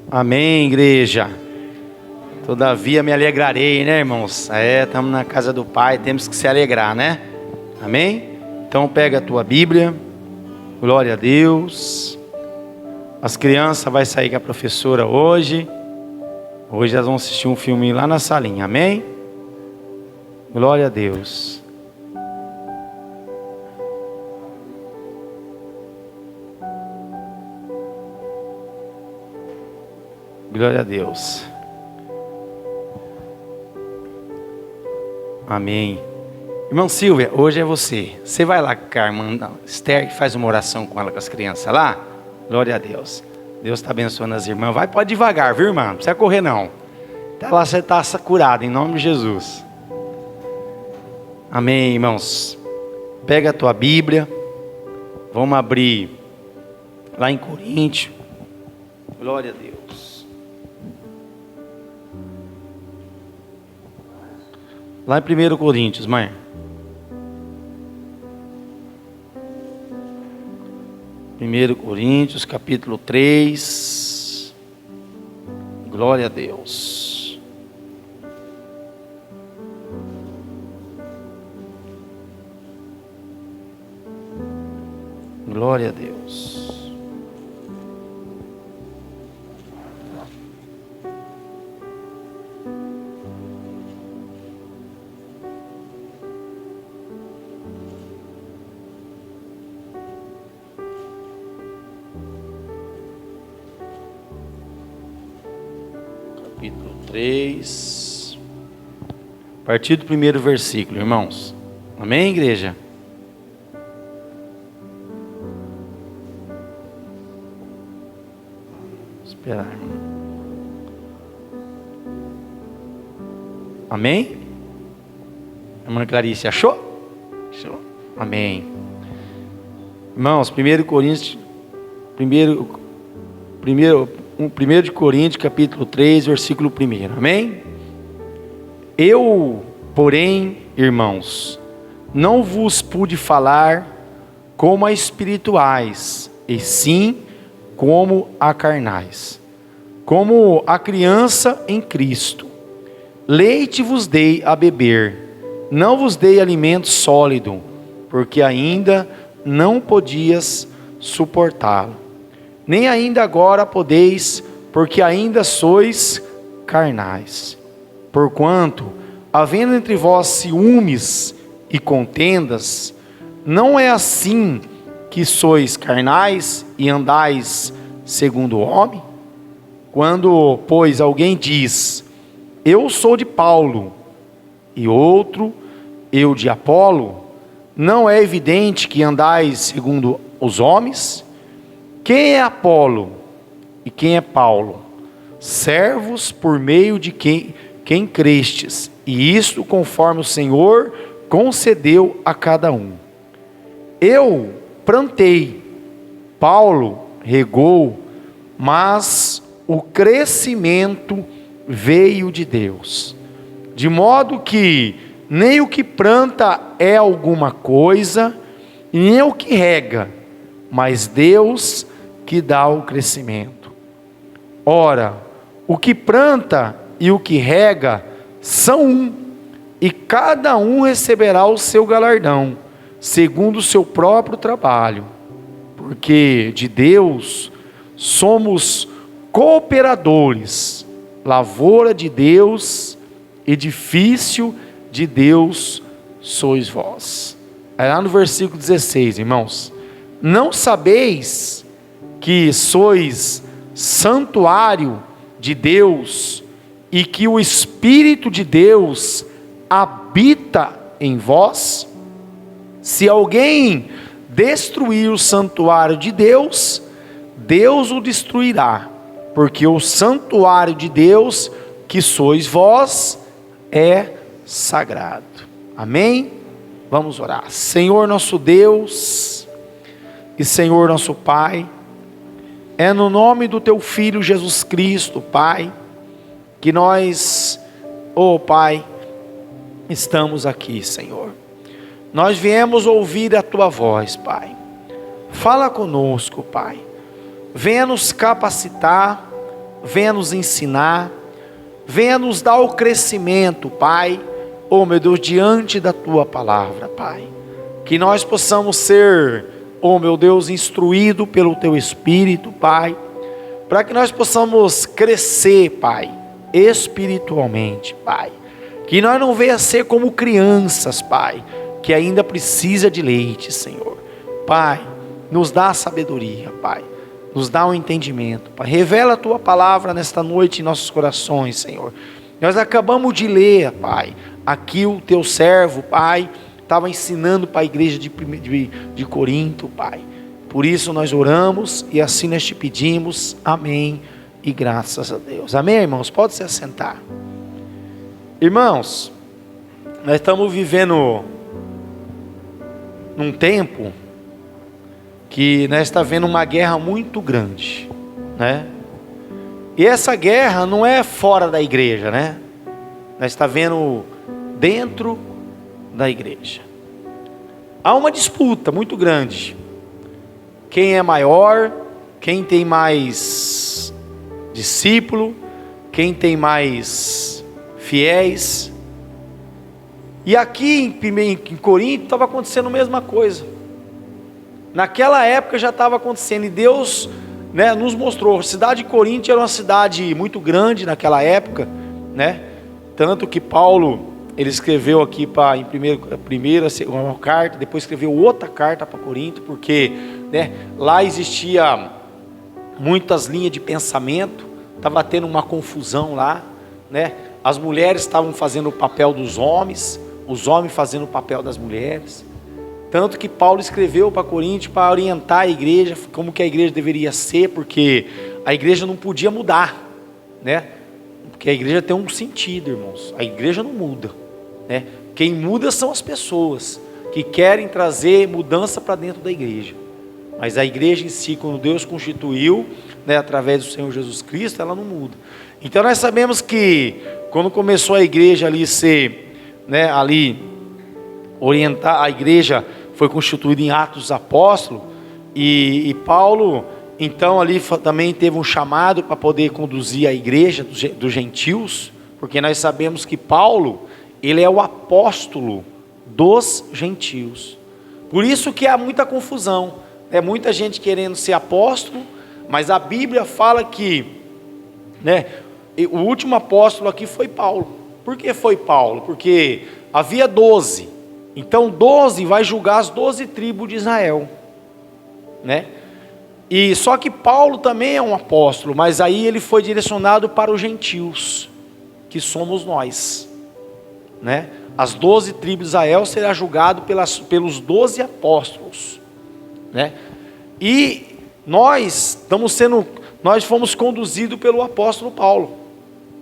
Amém, igreja. Todavia me alegrarei, né, irmãos? Estamos na casa do Pai, temos que se alegrar, né? Amém? Então pega a tua Bíblia. Glória a Deus. As crianças vão sair com a professora hoje. Hoje elas vão assistir um filme lá na salinha, amém? Glória a Deus. Glória a Deus. Amém. Irmão Silvia, hoje é você. Você vai lá com a irmã Esther e faz uma oração com ela, com as crianças lá. Glória a Deus. Deus está abençoando as irmãs. Vai, pode devagar, viu, irmã? Não precisa correr, não. Até lá você está curado, em nome de Jesus. Amém, irmãos. Pega a tua Bíblia. Vamos abrir lá em Coríntios. Glória a Deus. Lá em 1 Coríntios, mãe. Primeiro Coríntios, capítulo 3. Glória a Deus. Glória a Deus. Capítulo 3. A partir do primeiro versículo, irmãos. Amém, igreja? Esperar. Amém? A irmã Clarice achou? Achou? Amém. Irmãos, 1 Coríntios, 1 de Coríntios, capítulo 3, versículo 1. Amém? Eu, porém, irmãos, não vos pude falar como a espirituais, e sim como a carnais, como a criança em Cristo. Leite vos dei a beber, não vos dei alimento sólido, porque ainda não podias suportá-lo. Nem ainda agora podeis, porque ainda sois carnais. Porquanto, havendo entre vós ciúmes e contendas, não é assim que sois carnais e andais segundo o homem? Quando, pois, alguém diz, eu sou de Paulo, e outro, eu de Apolo, não é evidente que andais segundo os homens? Quem é Apolo e quem é Paulo? Servos por meio de quem crestes, e isto conforme o Senhor concedeu a cada um. Eu plantei, Paulo regou, mas o crescimento veio de Deus. De modo que nem o que planta é alguma coisa, nem o que rega, mas Deus que dá o crescimento. Ora, o que planta e o que rega são um, e cada um receberá o seu galardão, segundo o seu próprio trabalho. Porque de Deus somos cooperadores, lavoura de Deus, edifício de Deus sois vós. É lá no versículo 16, irmãos. Não sabeis que sois santuário de Deus e que o Espírito de Deus habita em vós? Se alguém destruir o santuário de Deus, Deus o destruirá, porque o santuário de Deus, que sois vós, é sagrado. Amém? Vamos orar. Senhor nosso Deus e Senhor nosso Pai, é no nome do Teu Filho Jesus Cristo, Pai, que nós, Pai, estamos aqui, Senhor. Nós viemos ouvir a Tua voz, Pai. Fala conosco, Pai. Venha nos capacitar, venha nos ensinar, venha nos dar o crescimento, Pai, oh meu Deus, diante da Tua palavra, Pai, que nós possamos ser, oh meu Deus, instruído pelo Teu Espírito, Pai, para que nós possamos crescer, Pai, espiritualmente, Pai, que nós não venhamos ser como crianças, Pai, que ainda precisa de leite, Senhor. Pai, nos dá a sabedoria, Pai, nos dá um entendimento, Pai, revela a Tua palavra nesta noite em nossos corações, Senhor. Nós acabamos de ler, Pai, aqui o Teu servo, Pai, estava ensinando para a igreja de Corinto, Pai. Por isso nós oramos e assim nós te pedimos, amém e graças a Deus. Amém, irmãos? Pode se assentar. Irmãos, nós estamos vivendo num tempo que nós estamos vendo uma guerra muito grande, né? E essa guerra não é fora da igreja, né? Nós estamos vendo dentro da igreja. Há uma disputa muito grande. Quem é maior, quem tem mais discípulo, quem tem mais fiéis. E aqui em Corinto estava acontecendo a mesma coisa. Naquela época já estava acontecendo, e Deus, né, nos mostrou. A cidade de Corinto era uma cidade muito grande naquela época, né? Tanto que Paulo, ele escreveu aqui em primeira, segunda carta, depois escreveu outra carta para Corinto, porque, né, lá existia muitas linhas de pensamento, estava tendo uma confusão lá, né? As mulheres estavam fazendo o papel dos homens, os homens fazendo o papel das mulheres. Tanto que Paulo escreveu para Corinto para orientar a igreja, como que a igreja deveria ser, porque a igreja não podia mudar, né? Porque a igreja tem um sentido, irmãos. A igreja não muda, né? Quem muda são as pessoas que querem trazer mudança para dentro da igreja. Mas a igreja em si, quando Deus constituiu, né, através do Senhor Jesus Cristo, ela não muda. Então nós sabemos que quando começou a igreja ali ser, né, ali orientar, a igreja foi constituída em Atos dos Apóstolos, e Paulo então ali também teve um chamado para poder conduzir a igreja dos gentios, porque nós sabemos que Paulo, ele é o apóstolo dos gentios. Por isso que há muita confusão, muita gente querendo ser apóstolo, mas a Bíblia fala que, né, o último apóstolo aqui foi Paulo. Por que foi Paulo? Porque havia 12, então 12 vai julgar as 12 tribos de Israel, né? E só que Paulo também é um apóstolo, mas aí ele foi direcionado para os gentios, que somos nós, né? As 12 tribos de Israel será julgado pelos 12 apóstolos, né? E nós fomos conduzidos pelo apóstolo Paulo,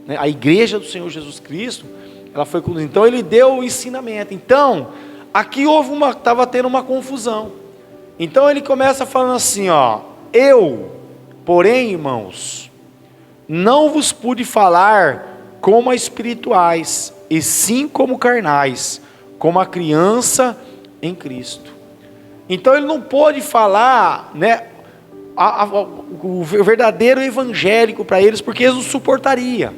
né? A igreja do Senhor Jesus Cristo, ela foi conduzida. Então ele deu o ensinamento. Então aqui estava tendo uma confusão. Então ele começa falando assim, ó: eu, porém, irmãos, não vos pude falar como a espirituais, e sim como carnais, como a criança em Cristo. Então ele não pôde falar, né, o verdadeiro evangélico para eles, porque eles não suportariam.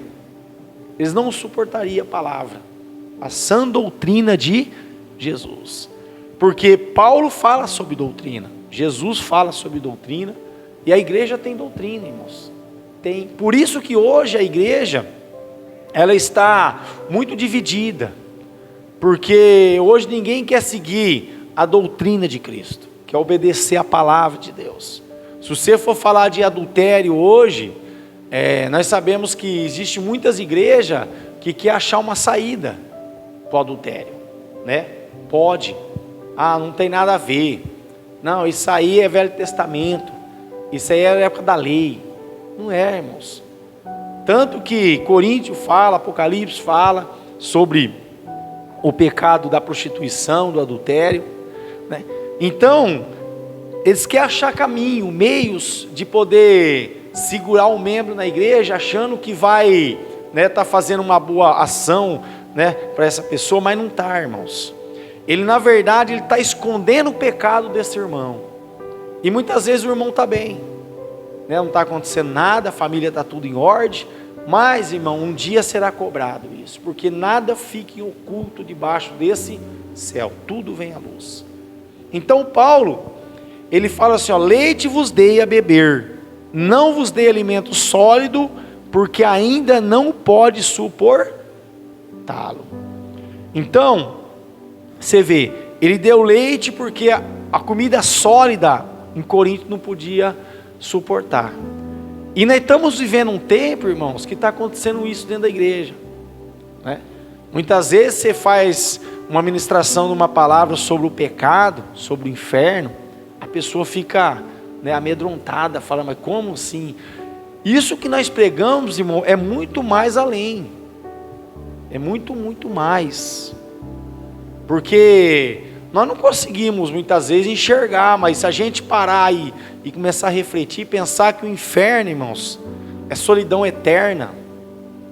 Eles não suportariam a palavra, a sã doutrina de Jesus. Porque Paulo fala sobre doutrina, Jesus fala sobre doutrina, e a igreja tem doutrina, irmãos. Tem. Por isso que hoje a igreja, ela está muito dividida, porque hoje ninguém quer seguir a doutrina de Cristo, quer obedecer a palavra de Deus. Se você for falar de adultério hoje, nós sabemos que existe muitas igrejas que quer achar uma saída para o adultério, né? Pode, não tem nada a ver, não, isso aí é Velho Testamento, isso aí é a época da lei. Não é, irmãos. Tanto que Coríntios fala, Apocalipse fala sobre o pecado da prostituição, do adultério, né? Então eles querem achar caminho, meios de poder segurar um membro na igreja, achando que vai, né, tá fazendo uma boa ação, né, para essa pessoa, mas não está, irmãos. Ele, na verdade, ele está escondendo o pecado desse irmão. E muitas vezes o irmão está bem, né? Não está acontecendo nada, a família está tudo em ordem, mas, irmão, um dia será cobrado isso, porque nada fica oculto debaixo desse céu, tudo vem à luz. Então Paulo, ele fala assim, ó, leite vos dei a beber, não vos dei alimento sólido, porque ainda não pode suportá-lo. Então, você vê, ele deu leite porque a comida sólida em Corinto não podia suportar. E nós estamos vivendo um tempo, irmãos, que está acontecendo isso dentro da igreja, né? Muitas vezes você faz uma ministração de uma palavra sobre o pecado, sobre o inferno, a pessoa fica, né, amedrontada, fala, mas como assim? Isso que nós pregamos, irmão, é muito mais além, é muito mais, porque nós não conseguimos muitas vezes enxergar, mas se a gente parar e começar a refletir, pensar que o inferno, irmãos, é solidão eterna,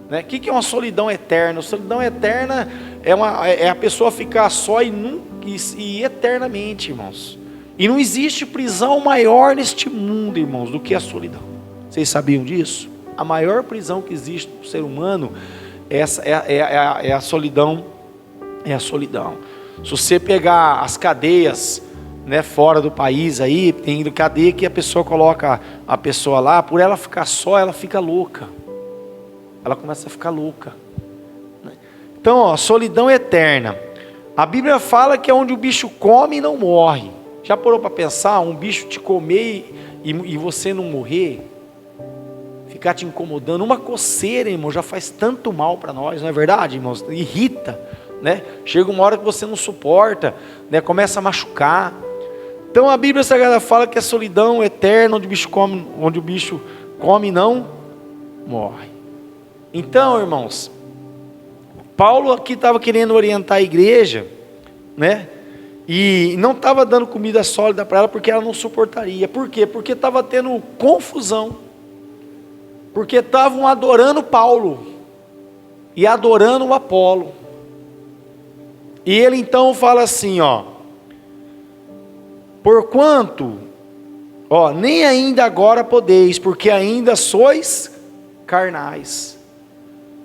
né? O que é uma solidão eterna? A solidão eterna é a pessoa ficar só e eternamente, irmãos. E não existe prisão maior neste mundo, irmãos, do que a solidão. Vocês sabiam disso? A maior prisão que existe para o ser humano é a solidão. É a solidão. Se você pegar as cadeias, né, fora do país aí, tem cadeia que a pessoa coloca a pessoa lá, por ela ficar só, ela fica louca. Ela começa a ficar louca. Então, ó, solidão eterna. A Bíblia fala que é onde o bicho come e não morre. Já parou para pensar, um bicho te comer e você não morrer? Ficar te incomodando, uma coceira, irmão, já faz tanto mal para nós, não é verdade, irmãos? Irrita, né? Chega uma hora que você não suporta, né? Começa a machucar. Então a Bíblia Sagrada fala que é solidão eterna, onde o bicho come e não morre. Então, irmãos, Paulo aqui estava querendo orientar a igreja, né? E não estava dando comida sólida para ela, porque ela não suportaria. Por quê? Porque estava tendo confusão. Porque estavam adorando Paulo e adorando o Apolo. E ele então fala assim, ó, porquanto, ó, nem ainda agora podeis, porque ainda sois carnais.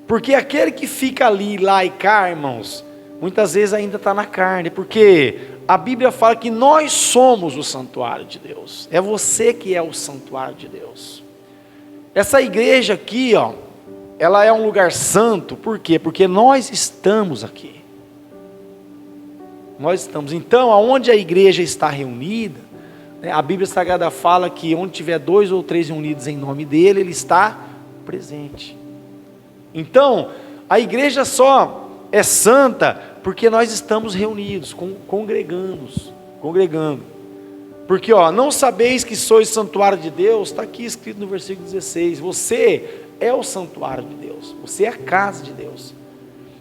Porque aquele que fica ali, lá e cá, irmãos, muitas vezes ainda está na carne, porque a Bíblia fala que nós somos o santuário de Deus. É você que é o santuário de Deus. Essa igreja aqui, ó, ela é um lugar santo, por quê? Porque nós estamos aqui. Nós estamos, então, aonde a igreja está reunida, né, a Bíblia Sagrada fala que onde tiver 2 ou 3 reunidos em nome dele, ele está presente. Então, a igreja só é santa porque nós estamos reunidos, congregando. Porque, ó, não sabeis que sois santuário de Deus, está aqui escrito no versículo 16, você é o santuário de Deus, você é a casa de Deus.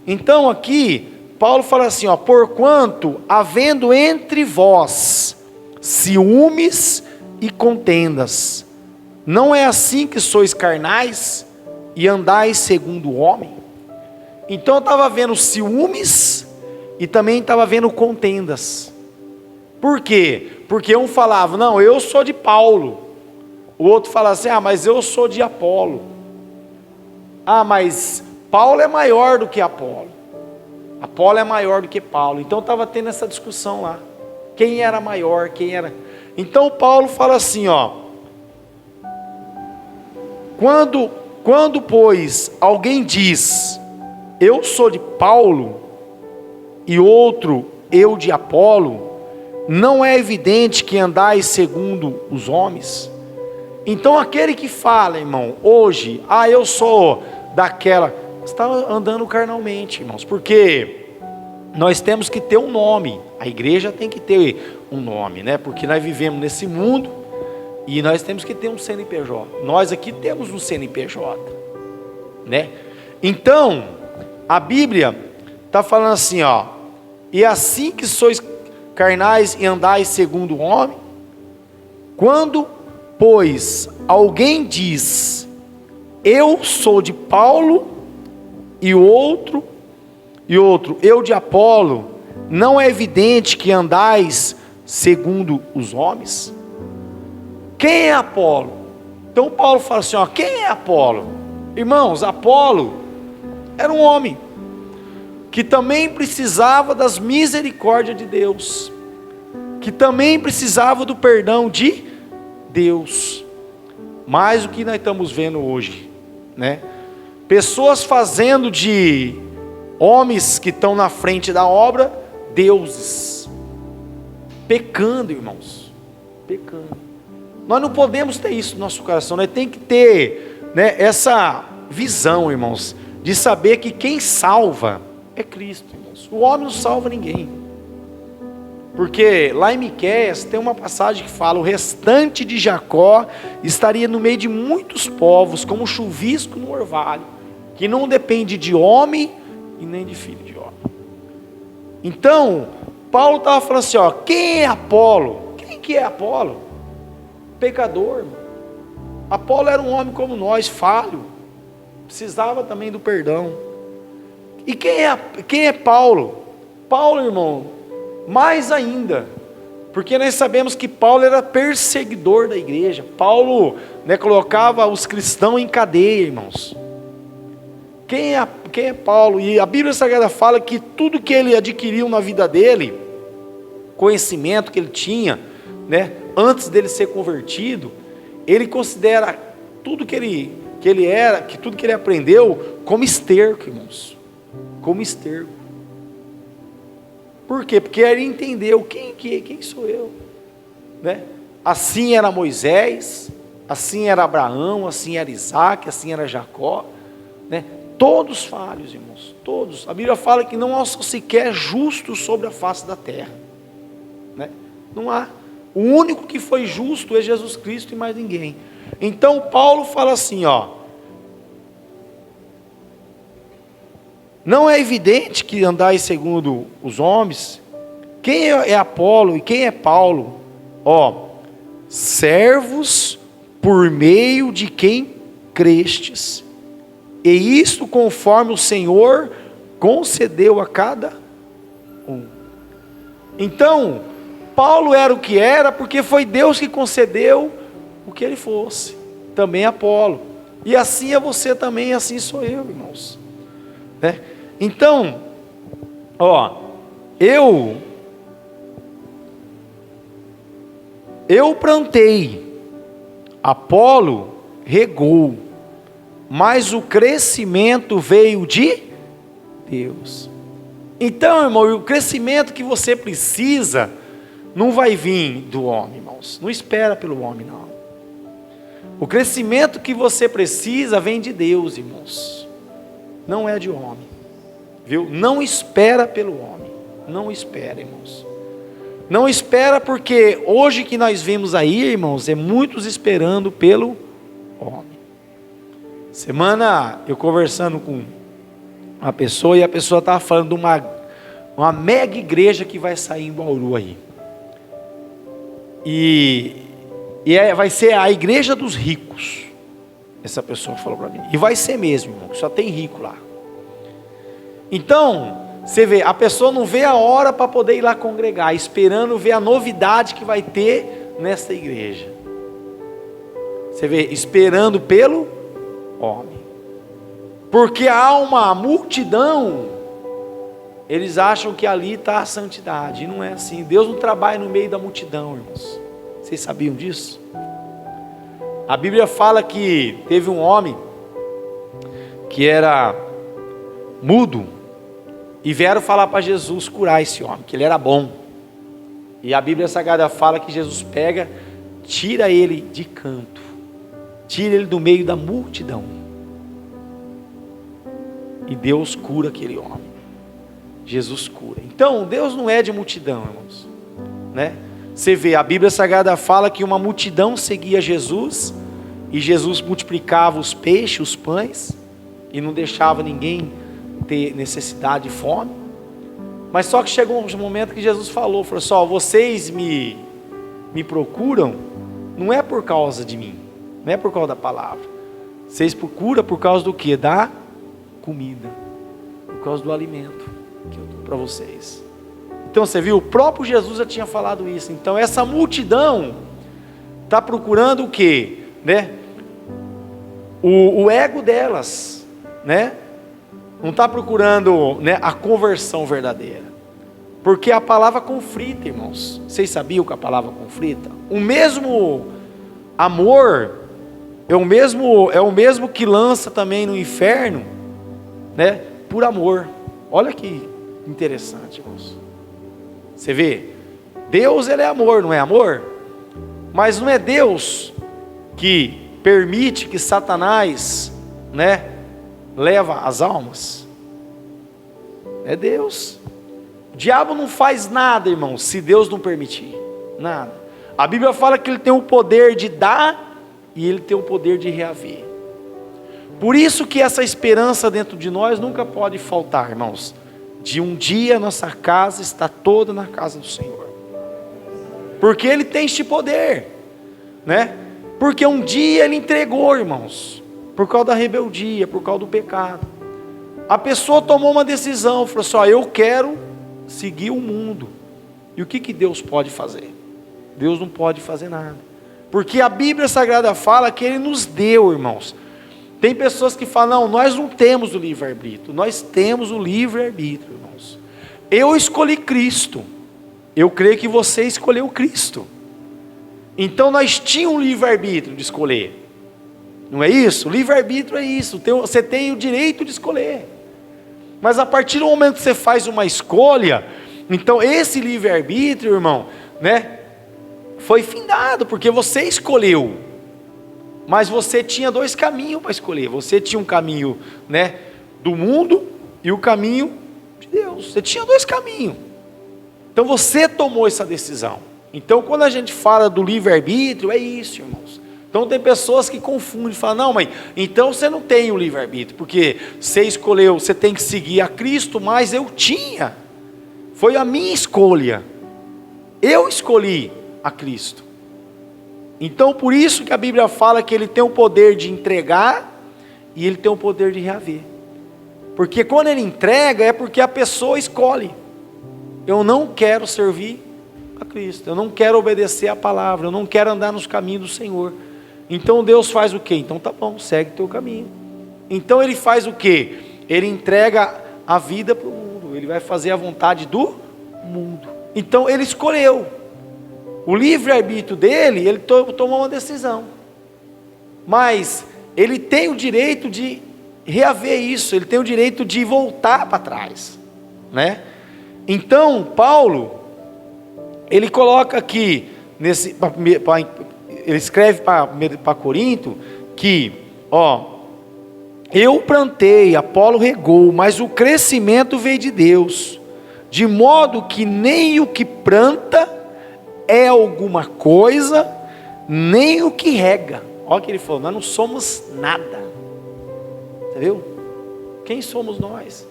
Então aqui, Paulo fala assim, ó, porquanto, havendo entre vós ciúmes e contendas, não é assim que sois carnais e andais segundo o homem? Então eu estava vendo ciúmes e também estava vendo contendas. Por quê? Porque um falava, não, eu sou de Paulo. O outro falava assim, mas eu sou de Apolo. Mas Paulo é maior do que Apolo. Apolo é maior do que Paulo. Então estava tendo essa discussão lá. Quem era maior, quem era... Então Paulo fala assim, ó. Quando pois, alguém diz, eu sou de Paulo, e outro, eu de Apolo, não é evidente que andais segundo os homens? Então aquele que fala, irmão, hoje, eu sou daquela, está andando carnalmente, irmãos, porque nós temos que ter um nome, a igreja tem que ter um nome, né? Porque nós vivemos nesse mundo e nós temos que ter um CNPJ. Nós aqui temos um CNPJ, né? Então a Bíblia está falando assim, ó, e assim que sois carnais e andais segundo o homem, quando, pois, alguém diz, eu sou de Paulo, e outro, eu de Apolo, não é evidente que andais segundo os homens? Quem é Apolo? Então Paulo fala assim, ó, quem é Apolo? Irmãos, Apolo era um homem que também precisava das misericórdias de Deus, que também precisava do perdão de Deus, mais do que nós estamos vendo hoje, né? Pessoas fazendo de homens que estão na frente da obra, deuses, pecando, irmãos, pecando. Nós não podemos ter isso no nosso coração, nós temos que ter, né, essa visão, irmãos, de saber que quem salva é Cristo, irmãos. O homem não salva ninguém, porque lá em Miqueias tem uma passagem que fala, o restante de Jacó estaria no meio de muitos povos, como chuvisco no orvalho, que não depende de homem e nem de filho de homem. Então, Paulo estava falando assim, ó, quem é Apolo? Quem que é Apolo? Pecador, irmão. Apolo era um homem como nós, falho, precisava também do perdão. E quem é Paulo? Paulo, irmão, mais ainda, porque nós sabemos que Paulo era perseguidor da igreja. Paulo, né, colocava os cristãos em cadeia, irmãos. Quem é Paulo? E a Bíblia Sagrada fala que tudo que ele adquiriu na vida dele, conhecimento que ele tinha, né, antes dele ser convertido, ele considera tudo que ele era, que tudo que ele aprendeu, como esterco, irmãos, como esterco. Por quê? Porque ele entendeu quem sou eu, né? Assim era Moisés, assim era Abraão, assim era Isaac, assim era Jacó, né? Todos falhos, irmãos, todos. A Bíblia fala que não há sequer justo sobre a face da terra, né? Não há. O único que foi justo é Jesus Cristo e mais ninguém. Então Paulo fala assim, ó, não é evidente que andais segundo os homens? Quem é Apolo e quem é Paulo? Ó, servos por meio de quem crestes, e isto conforme o Senhor concedeu a cada um. Então, Paulo era o que era, porque foi Deus que concedeu o que ele fosse. Também Apolo. E assim é você também, assim sou eu, irmãos. Né? Então, ó, eu plantei, Apolo regou, mas o crescimento veio de Deus. Então, irmão, o crescimento que você precisa não vai vir do homem, irmãos. Não espera pelo homem, não. O crescimento que você precisa vem de Deus, irmãos. Não é de homem. Viu? Não espera pelo homem. Não espera, irmãos. Não espera, porque hoje que nós vemos aí, irmãos, é muitos esperando pelo homem. Semana eu conversando com uma pessoa, e a pessoa estava falando de uma mega igreja que vai sair em Bauru aí. Vai ser a igreja dos ricos. Essa pessoa falou para mim. E vai ser mesmo, irmão, só tem rico lá. Então, você vê, a pessoa não vê a hora para poder ir lá congregar, esperando ver a novidade que vai ter nessa igreja. Você vê, esperando pelo homem. Porque há uma multidão, eles acham que ali está a santidade, e não é assim. Deus não trabalha no meio da multidão, irmãos. Vocês sabiam disso? A Bíblia fala que teve um homem que era mudo, e vieram falar para Jesus curar esse homem, que ele era bom. E a Bíblia Sagrada fala que Jesus pega, tira ele de canto, tira ele do meio da multidão, e Deus cura aquele homem. Jesus cura. Então Deus não é de multidão, irmãos, né? Você vê, a Bíblia Sagrada fala que uma multidão seguia Jesus, e Jesus multiplicava os peixes, os pães, e não deixava ninguém ter necessidade e fome. Mas só que chegou um momento que Jesus falou assim, ó, vocês me procuram, não é por causa de mim, não é por causa da palavra, vocês procuram por causa do que? Da comida, por causa do alimento que eu dou para vocês. Então você viu, o próprio Jesus já tinha falado isso. Então essa multidão está procurando o que? Né? o ego delas, né? Não está procurando, né, a conversão verdadeira. Porque a palavra conflita, irmãos. Vocês sabiam que a palavra conflita? O mesmo amor é o mesmo que lança também no inferno, né? Por amor. Olha que interessante, irmãos. Você vê? Deus, ele é amor, não é amor? Mas não é Deus que permite que Satanás, né, leva as almas. É Deus. O diabo não faz nada, irmão, se Deus não permitir. Nada. A Bíblia fala que ele tem o poder de dar e ele tem o poder de reaver. Por isso que essa esperança dentro de nós nunca pode faltar, irmãos. De um dia nossa casa está toda na casa do Senhor. Porque ele tem este poder, né? Porque um dia ele entregou, irmãos, por causa da rebeldia, por causa do pecado. A pessoa tomou uma decisão, falou assim: eu quero seguir o mundo. E o que Deus pode fazer? Deus não pode fazer nada. Porque a Bíblia Sagrada fala que ele nos deu, irmãos. Tem pessoas que falam: não, nós não temos o livre-arbítrio. Nós temos o livre-arbítrio, irmãos. Eu escolhi Cristo. Eu creio que você escolheu Cristo. Então nós tínhamos um livre-arbítrio de escolher. Não é isso? O livre-arbítrio é isso. Você tem o direito de escolher. Mas a partir do momento que você faz uma escolha, então esse livre-arbítrio, irmão, né, foi findado, porque você escolheu. Mas você tinha dois caminhos para escolher. Você tinha um caminho, né, do mundo e o caminho de Deus. Você tinha dois caminhos. Então você tomou essa decisão. Então quando a gente fala do livre-arbítrio, é isso, irmãos. Então tem pessoas que confundem, falam: não, mãe, então você não tem o livre-arbítrio, porque você escolheu, você tem que seguir a Cristo, mas eu tinha. Foi a minha escolha. Eu escolhi a Cristo. Então por isso que a Bíblia fala que ele tem o poder de entregar e ele tem o poder de reaver. Porque quando ele entrega é porque a pessoa escolhe. Eu não quero servir a Cristo, eu não quero obedecer a palavra, eu não quero andar nos caminhos do Senhor. Então Deus faz o quê? Então tá bom, segue teu caminho. Então ele faz o quê? Ele entrega a vida para o mundo, ele vai fazer a vontade do mundo. Então ele escolheu. O livre-arbítrio dele, ele tomou uma decisão. Mas ele tem o direito de reaver isso, ele tem o direito de voltar para trás, né? Então Paulo, ele coloca aqui, ele escreve para Corinto, que, eu plantei, Apolo regou, mas o crescimento veio de Deus, de modo que nem o que planta é alguma coisa, nem o que rega. Olha o que ele falou: nós não somos nada. Entendeu? Quem somos nós?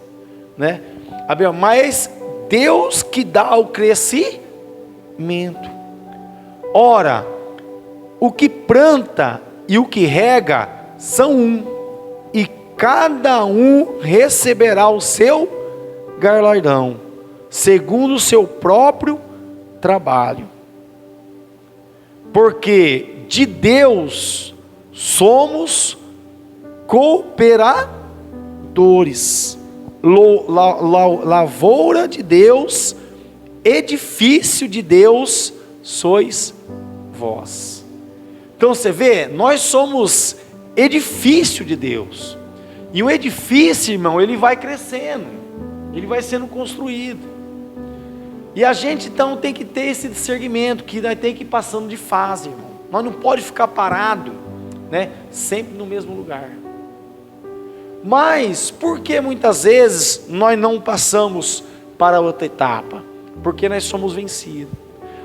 Né? Mas Deus que dá o crescimento. Ora, o que planta e o que rega são um, e cada um receberá o seu galardão, segundo o seu próprio trabalho. Porque de Deus somos cooperadores, lavoura de Deus, edifício de Deus sois vós. Então você vê, nós somos edifício de Deus. E um edifício, irmão, ele vai crescendo, ele vai sendo construído. E a gente então tem que ter esse discernimento, que nós tem que ir passando de fase, irmão. Nós não pode ficar parado, né, sempre no mesmo lugar. Mas por que muitas vezes nós não passamos para outra etapa? Porque nós somos vencidos.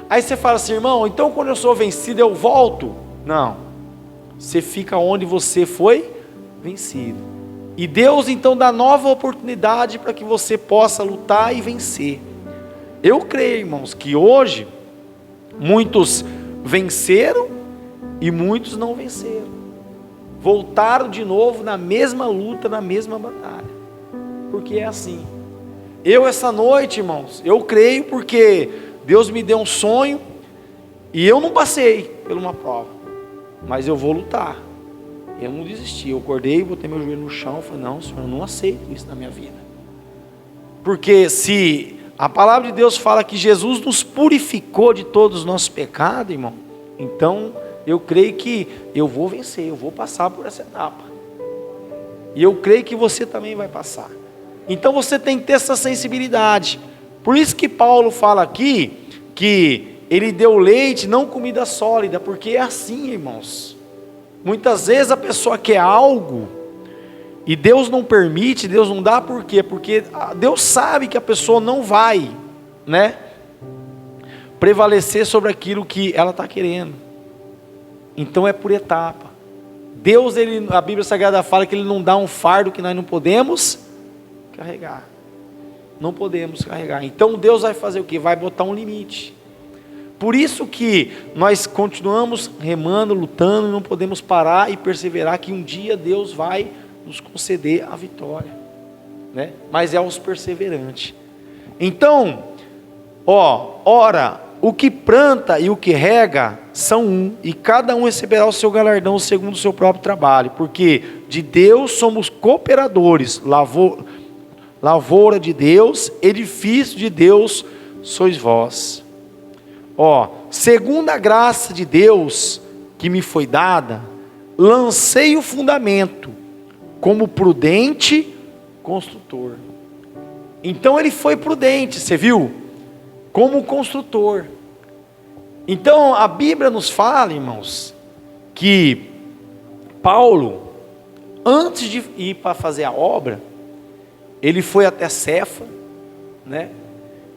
Aí você fala assim: irmão, então quando eu sou vencido eu volto? Não, você fica onde você foi vencido. E Deus então dá nova oportunidade para que você possa lutar e vencer. Eu creio, irmãos, que hoje muitos venceram e muitos não venceram. Voltaram de novo na mesma luta, na mesma batalha. Porque é assim. Eu essa noite, irmãos, eu creio porque Deus me deu um sonho e eu não passei por uma prova, mas eu vou lutar. Eu não desisti, eu acordei, botei meu joelho no chão e falei, não, Senhor, eu não aceito isso na minha vida. Porque se a palavra de Deus fala que Jesus nos purificou de todos os nossos pecados, irmão, então eu creio que eu vou vencer, eu vou passar por essa etapa. E eu creio que você também vai passar. Então você tem que ter essa sensibilidade. Por isso que Paulo fala aqui que ele deu leite, não comida sólida, porque é assim, irmãos. Muitas vezes a pessoa quer algo e Deus não permite, Deus não dá, por quê? Porque Deus sabe que a pessoa não vai, né, prevalecer sobre aquilo que ela está querendo. Então é por etapa. Deus, a Bíblia Sagrada fala que Ele não dá um fardo que nós não podemos carregar. Não podemos carregar. Então Deus vai fazer o quê? Vai botar um limite. Por isso que nós continuamos remando, lutando, e não podemos parar e perseverar que um dia Deus vai nos conceder a vitória, né? Mas é aos perseverantes. Então, ora, o que planta e o que rega são um, e cada um receberá o seu galardão segundo o seu próprio trabalho, porque de Deus somos cooperadores, lavoura de Deus, edifício de Deus sois vós. Segundo a graça de Deus que me foi dada, lancei o fundamento como prudente construtor. Então ele foi prudente, você viu? Como construtor. Então a Bíblia nos fala, irmãos, que Paulo, antes de ir para fazer a obra, ele foi até Cefa, né?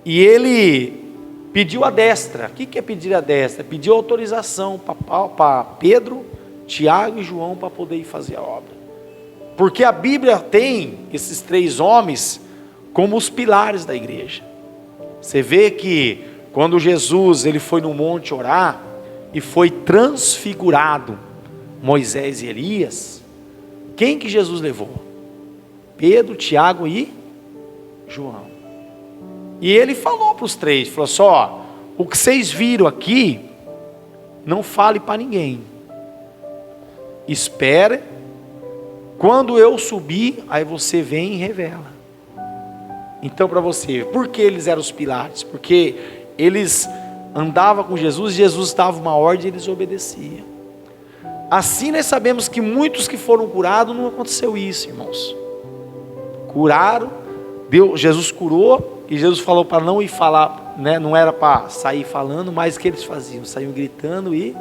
E ele pediu a destra. O que é pedir a destra? Pediu autorização para Pedro, Tiago e João para poder ir fazer a obra. Porque a Bíblia tem esses 3 homens como os pilares da igreja. Você vê que quando Jesus ele foi no monte orar e foi transfigurado Moisés e Elias, quem que Jesus levou? Pedro, Tiago e João. E ele falou para os 3, falou só, o que vocês viram aqui, não fale para ninguém. Espere, quando eu subir, aí você vem e revela. Então para você, por que eles eram os pilares? Porque eles andavam com Jesus, Jesus dava uma ordem e eles obedeciam. Assim nós sabemos que muitos que foram curados, não aconteceu isso, irmãos. Curaram, Jesus curou, e Jesus falou para não ir falar, né? Não era para sair falando, mas o que eles faziam? Saíam gritando e...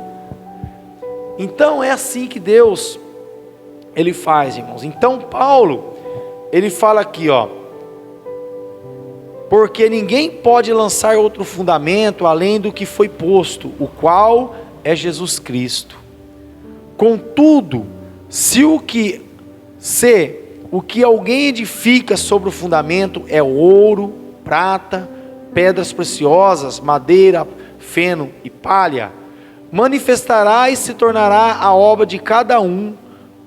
Então é assim que Deus, Ele faz, irmãos. Então Paulo, ele fala aqui, porque ninguém pode lançar outro fundamento além do que foi posto, o qual é Jesus Cristo. Contudo, se o que alguém edifica sobre o fundamento é ouro, prata, pedras preciosas, madeira, feno e palha, manifestará e se tornará a obra de cada um,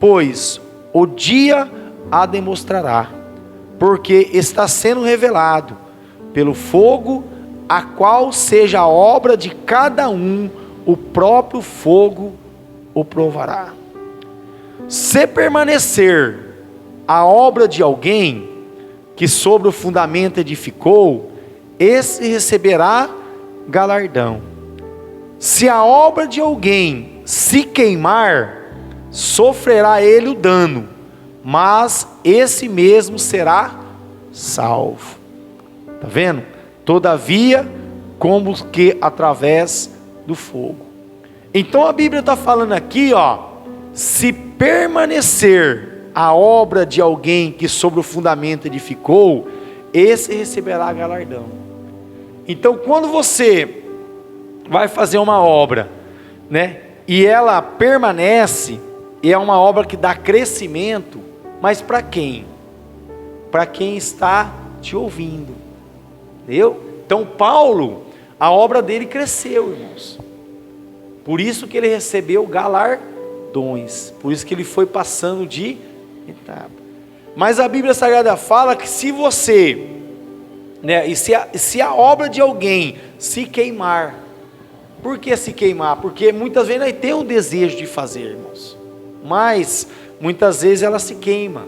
pois o dia a demonstrará, porque está sendo revelado pelo fogo, a qual seja a obra de cada um, o próprio fogo o provará. Se permanecer a obra de alguém que sobre o fundamento edificou, esse receberá galardão. Se a obra de alguém se queimar, sofrerá ele o dano, mas esse mesmo será salvo. Está vendo? Todavia, como que através do fogo. Então a Bíblia está falando aqui, se permanecer a obra de alguém que sobre o fundamento edificou, esse receberá galardão. Então quando você vai fazer uma obra, né, e ela permanece, e é uma obra que dá crescimento, mas para quem? Para quem está te ouvindo, entendeu? Então Paulo, a obra dele cresceu, irmãos, por isso que ele recebeu galardões, por isso que ele foi passando de etapa. Mas a Bíblia Sagrada fala que se você, né, e se a obra de alguém se queimar, por que se queimar? Porque muitas vezes nós temos o desejo de fazer, irmãos, mas muitas vezes ela se queima,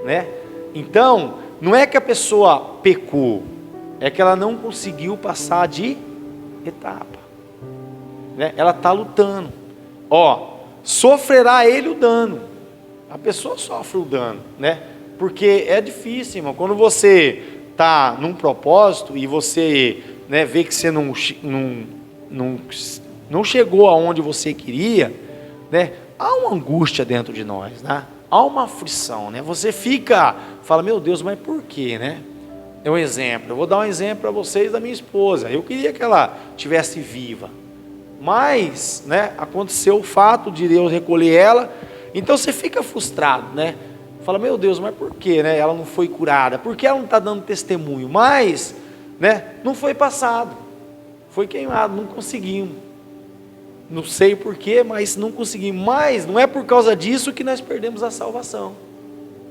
né? Então, não é que a pessoa pecou, é que ela não conseguiu passar de etapa, né? Ela está lutando. Sofrerá ele o dano. A pessoa sofre o dano, né? Porque é difícil, irmão. Quando você está num propósito e você, né, vê que você não chegou aonde você queria, né? Há uma angústia dentro de nós, né? Há uma aflição, né? Você fala, meu Deus, mas por quê, né? É um exemplo. Eu vou dar um exemplo para vocês da minha esposa. Eu queria que ela tivesse viva, mas, né, aconteceu o fato de Deus recolher ela. Então você fica frustrado, né? Fala, meu Deus, mas por que, né? Ela não foi curada? Por que ela não está dando testemunho? Mas, né, não foi passado, foi queimado, não conseguimos. Não sei porquê, mas não conseguimos. Mas não é por causa disso que nós perdemos a salvação,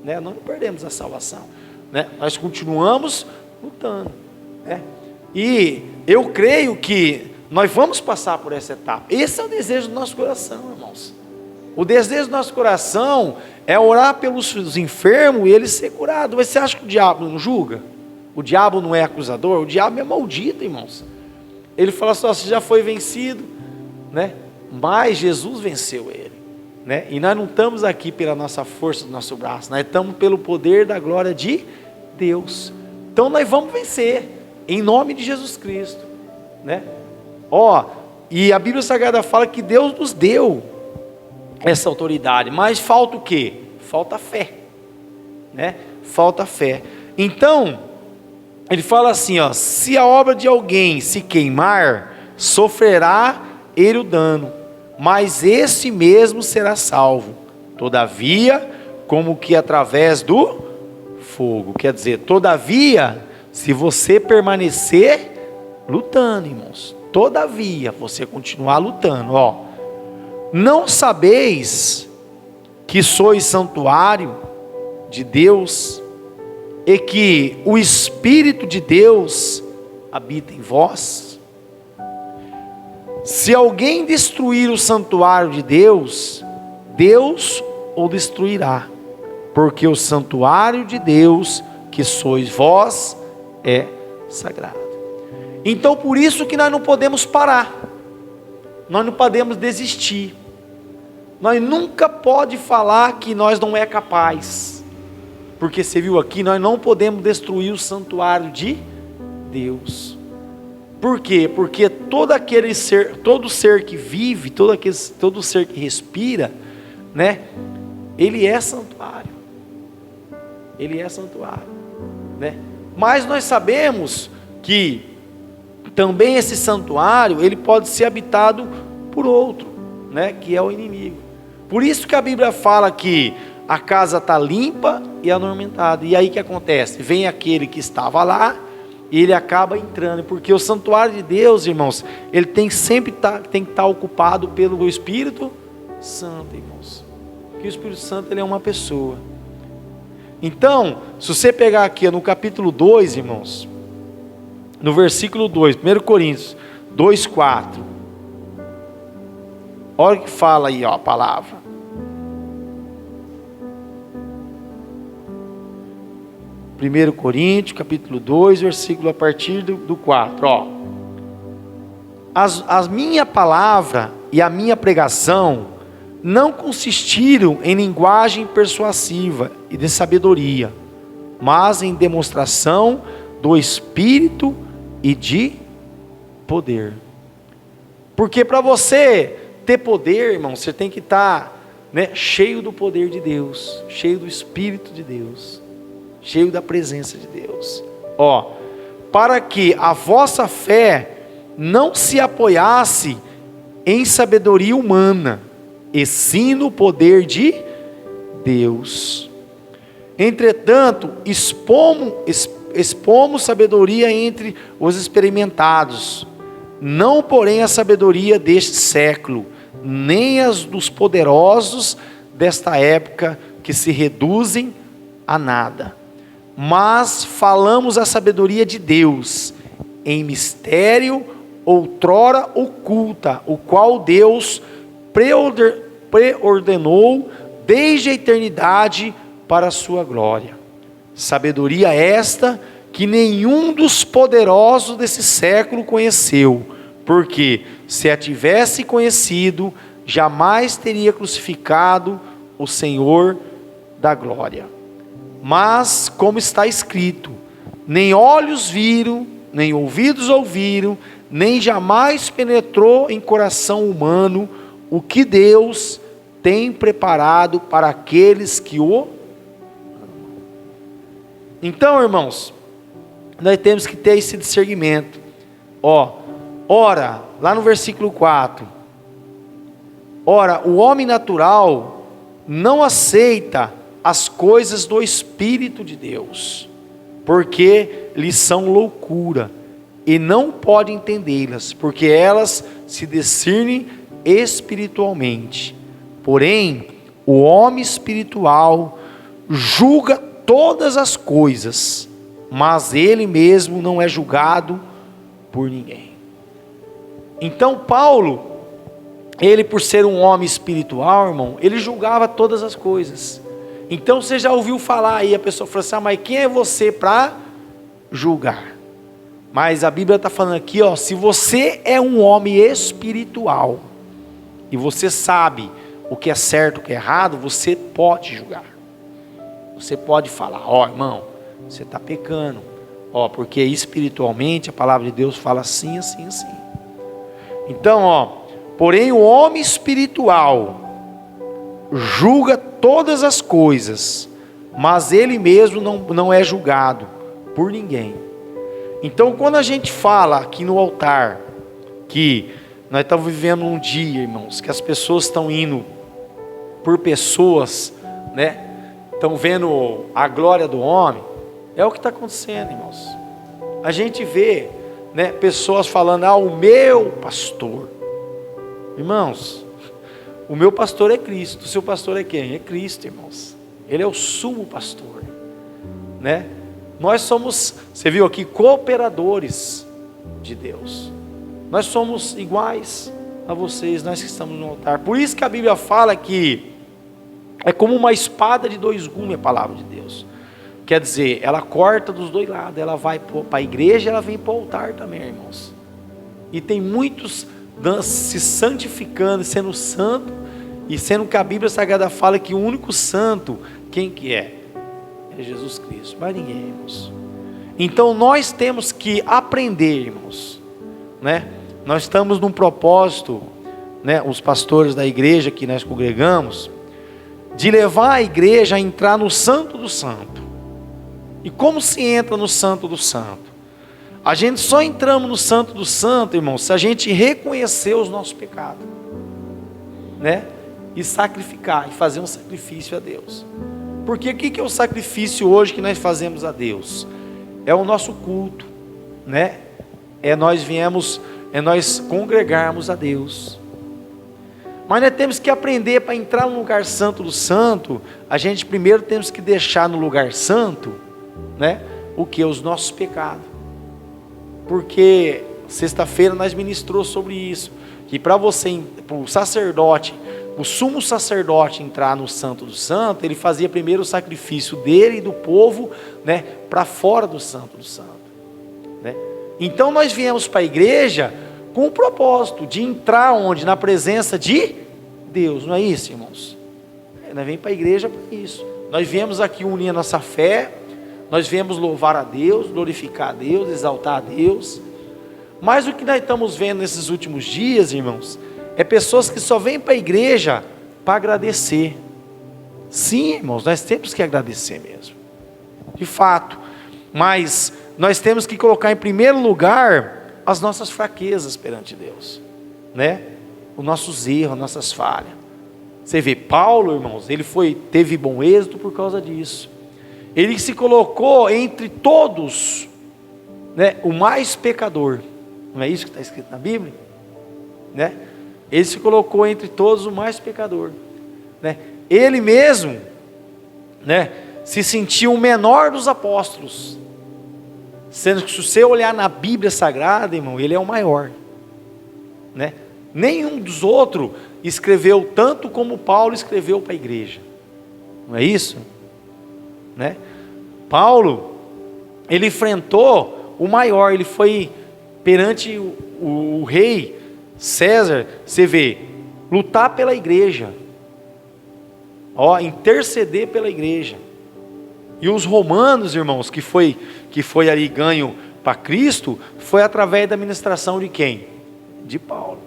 né? Nós não perdemos a salvação, né? Nós continuamos lutando, né? E eu creio que nós vamos passar por essa etapa. Esse é o desejo do nosso coração, irmãos. O desejo do nosso coração é orar pelos enfermos e eles ser curados. Mas você acha que o diabo não julga? O diabo não é acusador? O diabo é maldito, irmãos. Ele fala só, você já foi vencido, né? Mas Jesus venceu ele, né? E nós não estamos aqui pela nossa força do nosso braço, nós estamos pelo poder da glória de Deus. Então nós vamos vencer, em nome de Jesus Cristo, né? E a Bíblia Sagrada fala que Deus nos deu essa autoridade, mas falta o quê? Falta fé, né? Falta fé. Então, ele fala assim, se a obra de alguém se queimar, sofrerá ele o dano, mas esse mesmo será salvo, todavia, como que através do fogo. Quer dizer, todavia, se você permanecer lutando, irmãos, todavia, você continuar lutando, não sabeis que sois santuário de Deus e que o Espírito de Deus habita em vós? Se alguém destruir o santuário de Deus, Deus o destruirá, porque o santuário de Deus, que sois vós, é sagrado. Então por isso que nós não podemos parar, nós não podemos desistir. Nós nunca pode falar que nós não é capaz, porque você viu aqui, nós não podemos destruir o santuário de Deus. Por quê? Porque todo ser que vive, todo ser que respira, né? Ele é santuário. Ele é santuário, né? Mas nós sabemos que também esse santuário, ele pode ser habitado por outro, né? Que é o inimigo. Por isso que a Bíblia fala que a casa está limpa e atormentada. E aí o que acontece? Vem aquele que estava lá e ele acaba entrando. Porque o santuário de Deus, irmãos, ele tem que estar ocupado pelo Espírito Santo, irmãos. Porque o Espírito Santo, ele é uma pessoa. Então, se você pegar aqui no capítulo 2, irmãos, no versículo 2, 1 Coríntios 2:4, olha o que fala aí, a palavra. 1 Coríntios, capítulo 2, versículo a partir do 4, A minha palavra e a minha pregação não consistiram em linguagem persuasiva e de sabedoria, mas em demonstração do Espírito e de poder. Porque para você ter poder, irmão, você tem que estar, né, cheio do poder de Deus, cheio do Espírito de Deus, cheio da presença de Deus. Para que a vossa fé não se apoiasse em sabedoria humana, e sim no poder de Deus. Entretanto, expomos sabedoria entre os experimentados, não porém a sabedoria deste século, nem as dos poderosos desta época, que se reduzem a nada. Mas falamos a sabedoria de Deus, em mistério outrora oculta, o qual Deus preordenou desde a eternidade para a sua glória. Sabedoria esta que nenhum dos poderosos desse século conheceu, porque se a tivesse conhecido, jamais teria crucificado o Senhor da glória. Mas, como está escrito, nem olhos viram, nem ouvidos ouviram, nem jamais penetrou em coração humano o que Deus tem preparado para aqueles que o amam. Então, irmãos, nós temos que ter esse discernimento. Ora, lá no versículo 4, ora, o homem natural não aceita as coisas do Espírito de Deus, porque lhes são loucura, e não pode entendê-las, porque elas se discernem espiritualmente. Porém, o homem espiritual julga todas as coisas, mas ele mesmo não é julgado por ninguém. Então Paulo, ele por ser um homem espiritual, irmão, ele julgava todas as coisas. Então você já ouviu falar aí, a pessoa falou assim, mas quem é você para julgar? Mas a Bíblia está falando aqui, se você é um homem espiritual, e você sabe o que é certo, o que é errado, você pode julgar. Você pode falar, irmão, você está pecando, porque espiritualmente a palavra de Deus fala assim, assim, assim. Então, porém o homem espiritual julga todas as coisas, mas ele mesmo não é julgado por ninguém. Então, quando a gente fala aqui no altar, que nós estamos vivendo um dia, irmãos, que as pessoas estão indo por pessoas, né? Estão vendo a glória do homem, é o que está acontecendo, irmãos. A gente vê, né, pessoas falando, o meu pastor. Irmãos, o meu pastor é Cristo. O seu pastor é quem? É Cristo, irmãos. Ele é o sumo pastor, né? Nós somos, você viu aqui, cooperadores de Deus. Nós somos iguais a vocês, nós que estamos no altar. Por isso que a Bíblia fala que é como uma espada de dois gumes, a palavra de Deus. Quer dizer, ela corta dos dois lados. Ela vai para a igreja, ela vem para o altar também, irmãos. E tem muitos se santificando, sendo santo, e sendo que a Bíblia Sagrada fala que o único santo, quem que é? É Jesus Cristo, mais ninguém, irmãos. Então nós temos que aprender, irmãos, né? Nós estamos num propósito, né? Os pastores da igreja que nós congregamos, de levar a igreja a entrar no Santo do Santo. E como se entra no Santo do Santo? A gente só entramos no Santo do Santo, irmãos, se a gente reconhecer os nossos pecados, né? E sacrificar, e fazer um sacrifício a Deus. Porque o que é o sacrifício hoje que nós fazemos a Deus? É o nosso culto, né? É nós congregarmos a Deus. Mas nós temos que aprender, para entrar no lugar santo do santo, a gente primeiro temos que deixar no lugar santo, né? O que? Os nossos pecados. Porque sexta-feira nós ministrou sobre isso, que para o sacerdote, o sumo sacerdote entrar no Santo do Santo, ele fazia primeiro o sacrifício dele e do povo, né, para fora do Santo do Santo, né? Então nós viemos para a igreja com o propósito de entrar onde? Na presença de Deus, não é isso, irmãos? Nós viemos para a igreja para isso. Nós viemos aqui unir a nossa fé, nós viemos louvar a Deus, glorificar a Deus, exaltar a Deus. Mas o que nós estamos vendo nesses últimos dias, irmãos, é pessoas que só vêm para a igreja para agradecer. Sim, irmãos, nós temos que agradecer mesmo, de fato. Mas nós temos que colocar em primeiro lugar as nossas fraquezas perante Deus, né? Os nossos erros, as nossas falhas. Você vê, Paulo, irmãos, ele teve bom êxito por causa disso. Ele se colocou entre todos, né, o mais pecador. Não é isso que está escrito na Bíblia? Né? Ele se colocou entre todos o mais pecador, né? Ele mesmo, né, se sentiu o menor dos apóstolos, sendo que se você olhar na Bíblia Sagrada, irmão, ele é o maior, né? Nenhum dos outros escreveu tanto como Paulo escreveu para a igreja. Não é isso? Né? Paulo, ele enfrentou o maior, ele foi perante o rei César, você vê, lutar pela igreja, interceder pela igreja. E os romanos, irmãos, que foi ali ganho para Cristo, foi através da ministração de quem? De Paulo.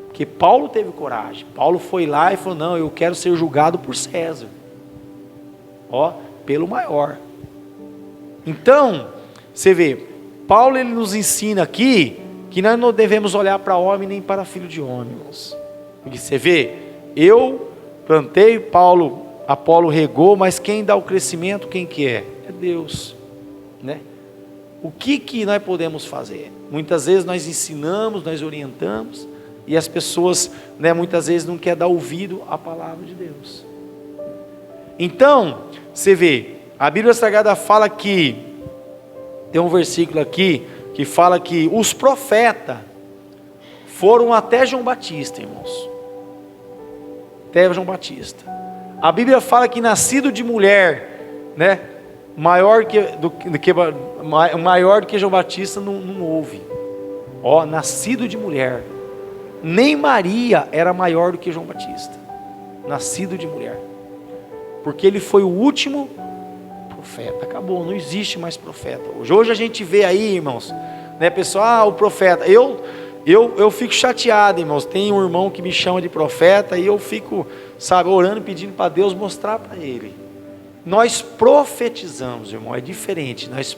Porque Paulo teve coragem. Paulo foi lá e falou: não, eu quero ser julgado por César, pelo maior. Então, você vê, Paulo, ele nos ensina aqui que nós não devemos olhar para homem nem para filho de homem, irmãos. Porque você vê, eu plantei, Apolo regou, mas quem dá o crescimento, quem que é? É Deus, né? O que nós podemos fazer? Muitas vezes nós ensinamos, nós orientamos, e as pessoas, né, muitas vezes não querem dar ouvido à palavra de Deus. Então, você vê, a Bíblia Sagrada fala que, tem um versículo aqui, que fala que os profetas foram até João Batista, irmãos. Até João Batista. A Bíblia fala que nascido de mulher, né, maior do que João Batista não houve. Nascido de mulher. Nem Maria era maior do que João Batista. Nascido de mulher. Porque ele foi o último profeta. Acabou, não existe mais profeta. Hoje a gente vê aí, irmãos, né, pessoal, o profeta. Eu fico chateado, irmãos. Tem um irmão que me chama de profeta e eu fico, orando, pedindo para Deus mostrar para ele. Nós profetizamos, irmão, é diferente. Nós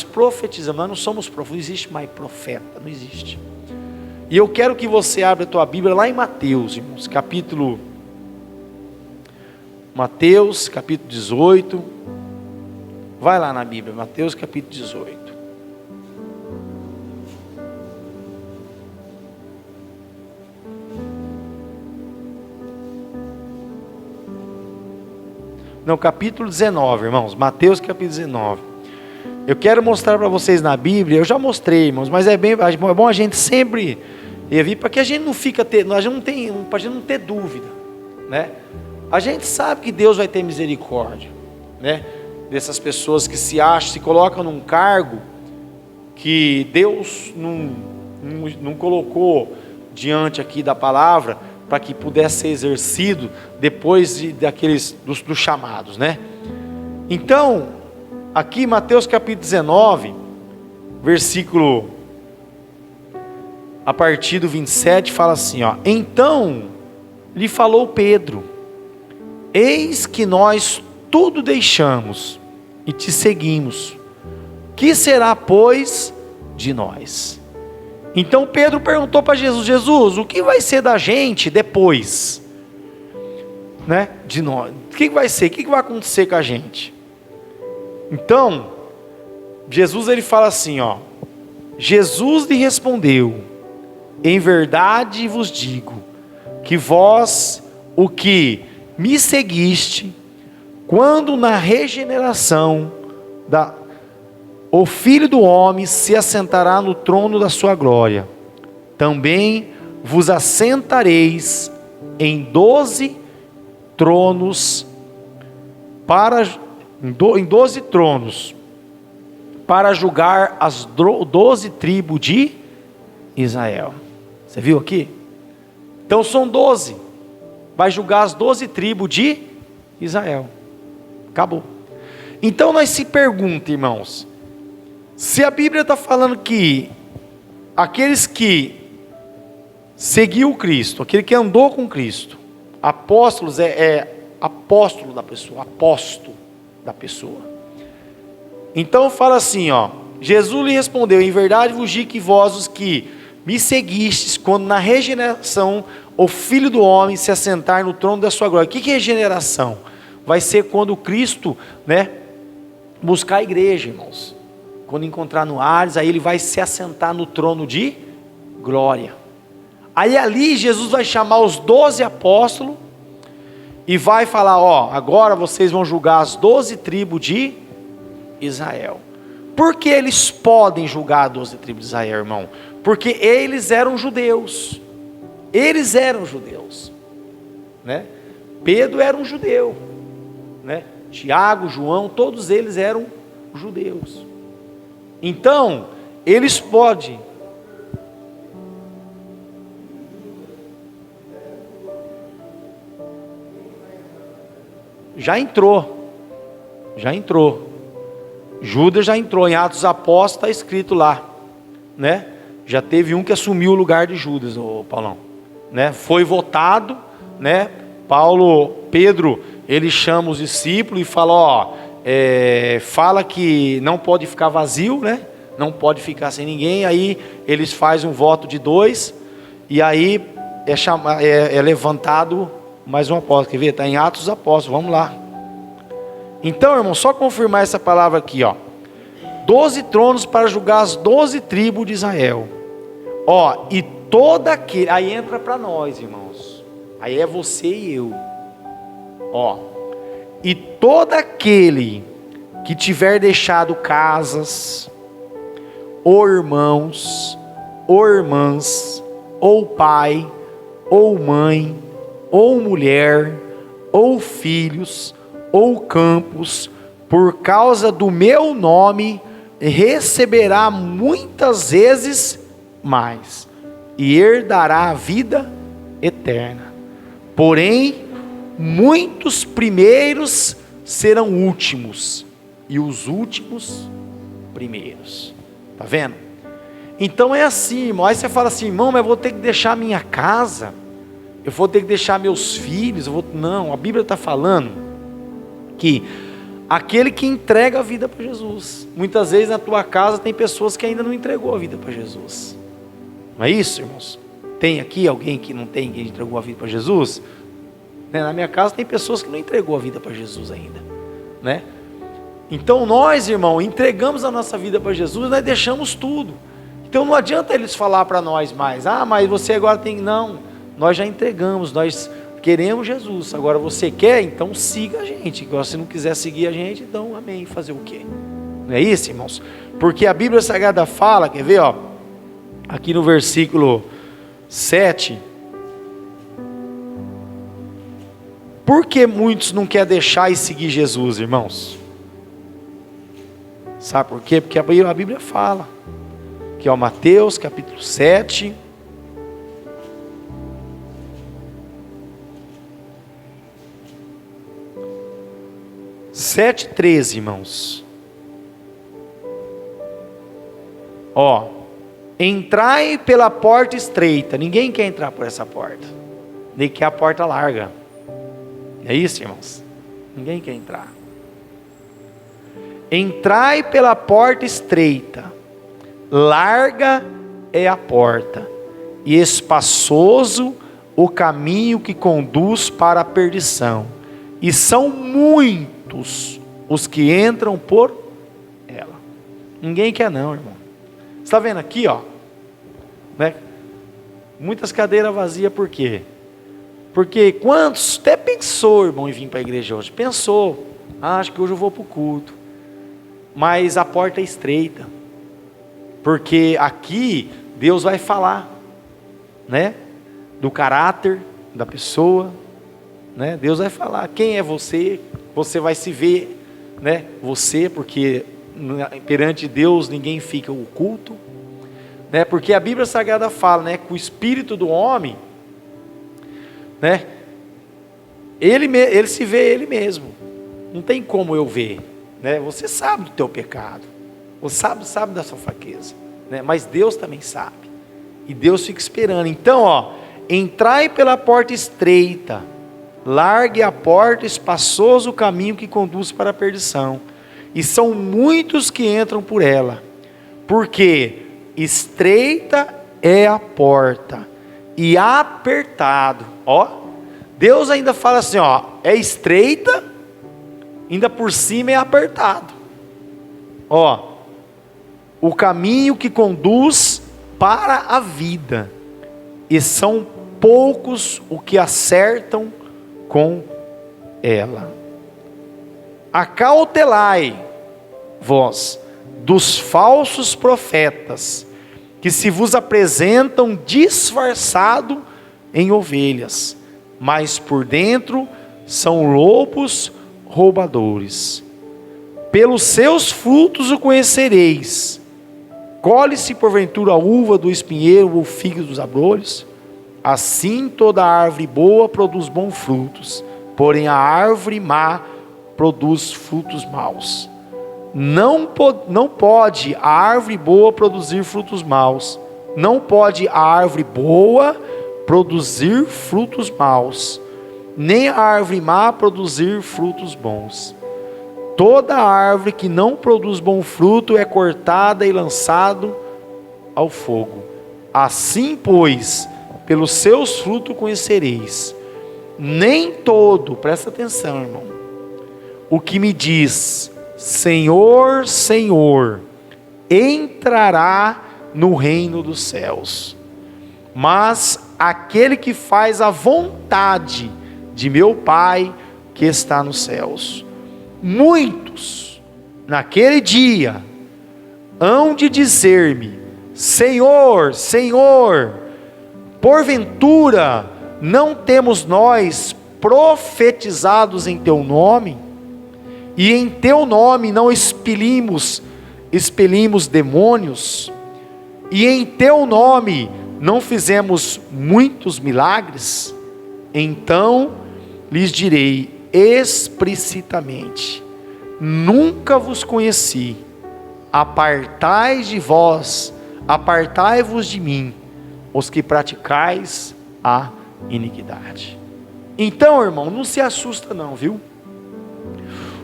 profetizamos, nós não somos profetas. Não existe mais profeta, não existe. E eu quero que você abra a tua Bíblia lá em Mateus, irmãos, capítulo 18. Vai lá na Bíblia, Mateus capítulo 18. Não, capítulo 19, irmãos. Mateus capítulo 19. Eu quero mostrar para vocês na Bíblia. Eu já mostrei, irmãos, mas é bom a gente sempre vir, para que a gente não fica para a gente não ter dúvida, né? A gente sabe que Deus vai ter misericórdia, né, dessas pessoas que se colocam num cargo que Deus não colocou diante aqui da palavra, para que pudesse ser exercido depois dos chamados, né? Então, aqui Mateus capítulo 19, versículo, a partir do 27, fala assim, então lhe falou Pedro: eis que nós tudo deixamos e te seguimos, que será, pois, de nós? Então Pedro perguntou para Jesus: Jesus, o que vai ser da gente depois, né, de nós? O que vai ser? O que vai acontecer com a gente? Então, Jesus, ele fala assim, Jesus lhe respondeu: em verdade vos digo, que vós, o que me seguiste, quando na regeneração o Filho do Homem se assentará no trono da sua glória, também vos assentareis em 12 tronos, em 12 tronos, para julgar as 12 tribos de Israel. Você viu aqui? Então são 12. Vai julgar as 12 tribos de Israel. Acabou. Então nós se perguntamos, irmãos, se a Bíblia está falando que aqueles que seguiu Cristo, aquele que andou com Cristo, apóstolos é apóstolo da pessoa, apóstolo da pessoa. Então fala assim, Jesus lhe respondeu: em verdade vos digo que vós, os que me seguistes, quando na regeneração o Filho do Homem se assentar no trono da sua glória. O que é regeneração? Vai ser quando Cristo, né, buscar a igreja, irmãos. Quando encontrar no Ares, aí ele vai se assentar no trono de glória. Aí ali Jesus vai chamar os 12 apóstolos e vai falar: agora vocês vão julgar as 12 tribos de Israel. por que eles podem julgar a 12 tribos de Israel, irmão? Porque eles eram judeus. Eles eram judeus, né? Pedro era um judeu, né? Tiago, João, todos eles eram judeus. Então, eles podem. Já entrou. Judas já entrou, em Atos dos Apóstolos está escrito lá, né? Já teve um que assumiu o lugar de Judas, o Paulão, né? Foi votado, né? Pedro, ele chama os discípulos e fala, fala que não pode ficar vazio, né? Não pode ficar sem ninguém. Aí eles fazem um voto de 2, e aí é levantado mais um apóstolo. Quer ver? Está em Atos dos Apóstolos, vamos lá. Então, irmão, só confirmar essa palavra aqui, 12 tronos para julgar as 12 tribos de Israel. E todo aquele, aí entra para nós, irmãos. Aí é você e eu. E todo aquele que tiver deixado casas, ou irmãos, ou irmãs, ou pai, ou mãe, ou mulher, ou filhos, ou campos, por causa do meu nome, receberá muitas vezes mais, e herdará a vida eterna. Porém, muitos primeiros serão últimos, e os últimos primeiros. Está vendo? Então é assim, irmão. Aí você fala assim, irmão, mas eu vou ter que deixar minha casa, eu vou ter que deixar meus filhos, Não, a Bíblia está falando que aquele que entrega a vida para Jesus, muitas vezes na tua casa tem pessoas que ainda não entregou a vida para Jesus. Não é isso, irmãos? Tem aqui alguém que não tem, que entregou a vida para Jesus? Na minha casa tem pessoas que não entregou a vida para Jesus ainda, né? Então nós, irmão, entregamos a nossa vida para Jesus, nós deixamos tudo. Então não adianta eles falar para nós mais, mas você agora tem... Não, nós já entregamos, nós queremos Jesus. Agora você quer, então siga a gente. Agora se não quiser seguir a gente, então amém, fazer o quê? Não é isso, irmãos? Porque a Bíblia Sagrada fala, quer ver, aqui no versículo 7, por que muitos não querem deixar e seguir Jesus, irmãos? Sabe por quê? Porque a Bíblia fala, que Mateus capítulo 7, Sete 13, irmãos. Entrai pela porta estreita. Ninguém quer entrar por essa porta, nem quer a porta larga. É isso, irmãos? Ninguém quer entrar. Entrai pela porta estreita, larga é a porta, e espaçoso o caminho que conduz para a perdição, e são muitos os que entram por ela. Ninguém quer não, irmão. Você está vendo aqui, né? Muitas cadeiras vazias, por quê? Porque quantos até pensou, irmão, em vir para a igreja hoje? Pensou, acho que hoje eu vou para o culto, mas a porta é estreita, porque aqui Deus vai falar, né? Do caráter da pessoa, né? Deus vai falar quem é você. Você vai se ver, né? Você, porque perante Deus ninguém fica oculto, né? Porque a Bíblia Sagrada fala, né? Que o espírito do homem, né? Ele se vê ele mesmo. Não tem como eu ver, né? Você sabe do teu pecado, você sabe da sua fraqueza, né? Mas Deus também sabe, e Deus fica esperando. Então, entrai pela porta estreita, largue a porta, espaçoso o caminho que conduz para a perdição, e são muitos que entram por ela, porque estreita é a porta, e apertado, Deus ainda fala assim, é estreita, ainda por cima é apertado, o caminho que conduz para a vida, e são poucos os que acertam com ela. Acautelai vós dos falsos profetas, que se vos apresentam disfarçado em ovelhas, mas por dentro são lobos roubadores. Pelos seus frutos o conhecereis. Colhe-se porventura a uva do espinheiro ou o figo dos abrolhos? Assim toda árvore boa produz bons frutos, porém a árvore má produz frutos maus. Não pode a árvore boa produzir frutos maus. Não pode a árvore boa produzir frutos maus, nem a árvore má produzir frutos bons. Toda árvore que não produz bom fruto é cortada e lançado ao fogo. Assim, pois, pelos seus frutos conhecereis. Nem todo, presta atenção, irmão, o que me diz Senhor, Senhor, entrará no reino dos céus, mas aquele que faz a vontade de meu Pai que está nos céus. Muitos naquele dia hão de dizer-me: Senhor, Senhor, porventura não temos nós profetizados em teu nome, e em teu nome não expelimos demônios, e em teu nome não fizemos muitos milagres? Então lhes direi explicitamente: nunca vos conheci, apartai-vos de mim, os que praticais a iniquidade. Então, irmão, não se assusta não, viu?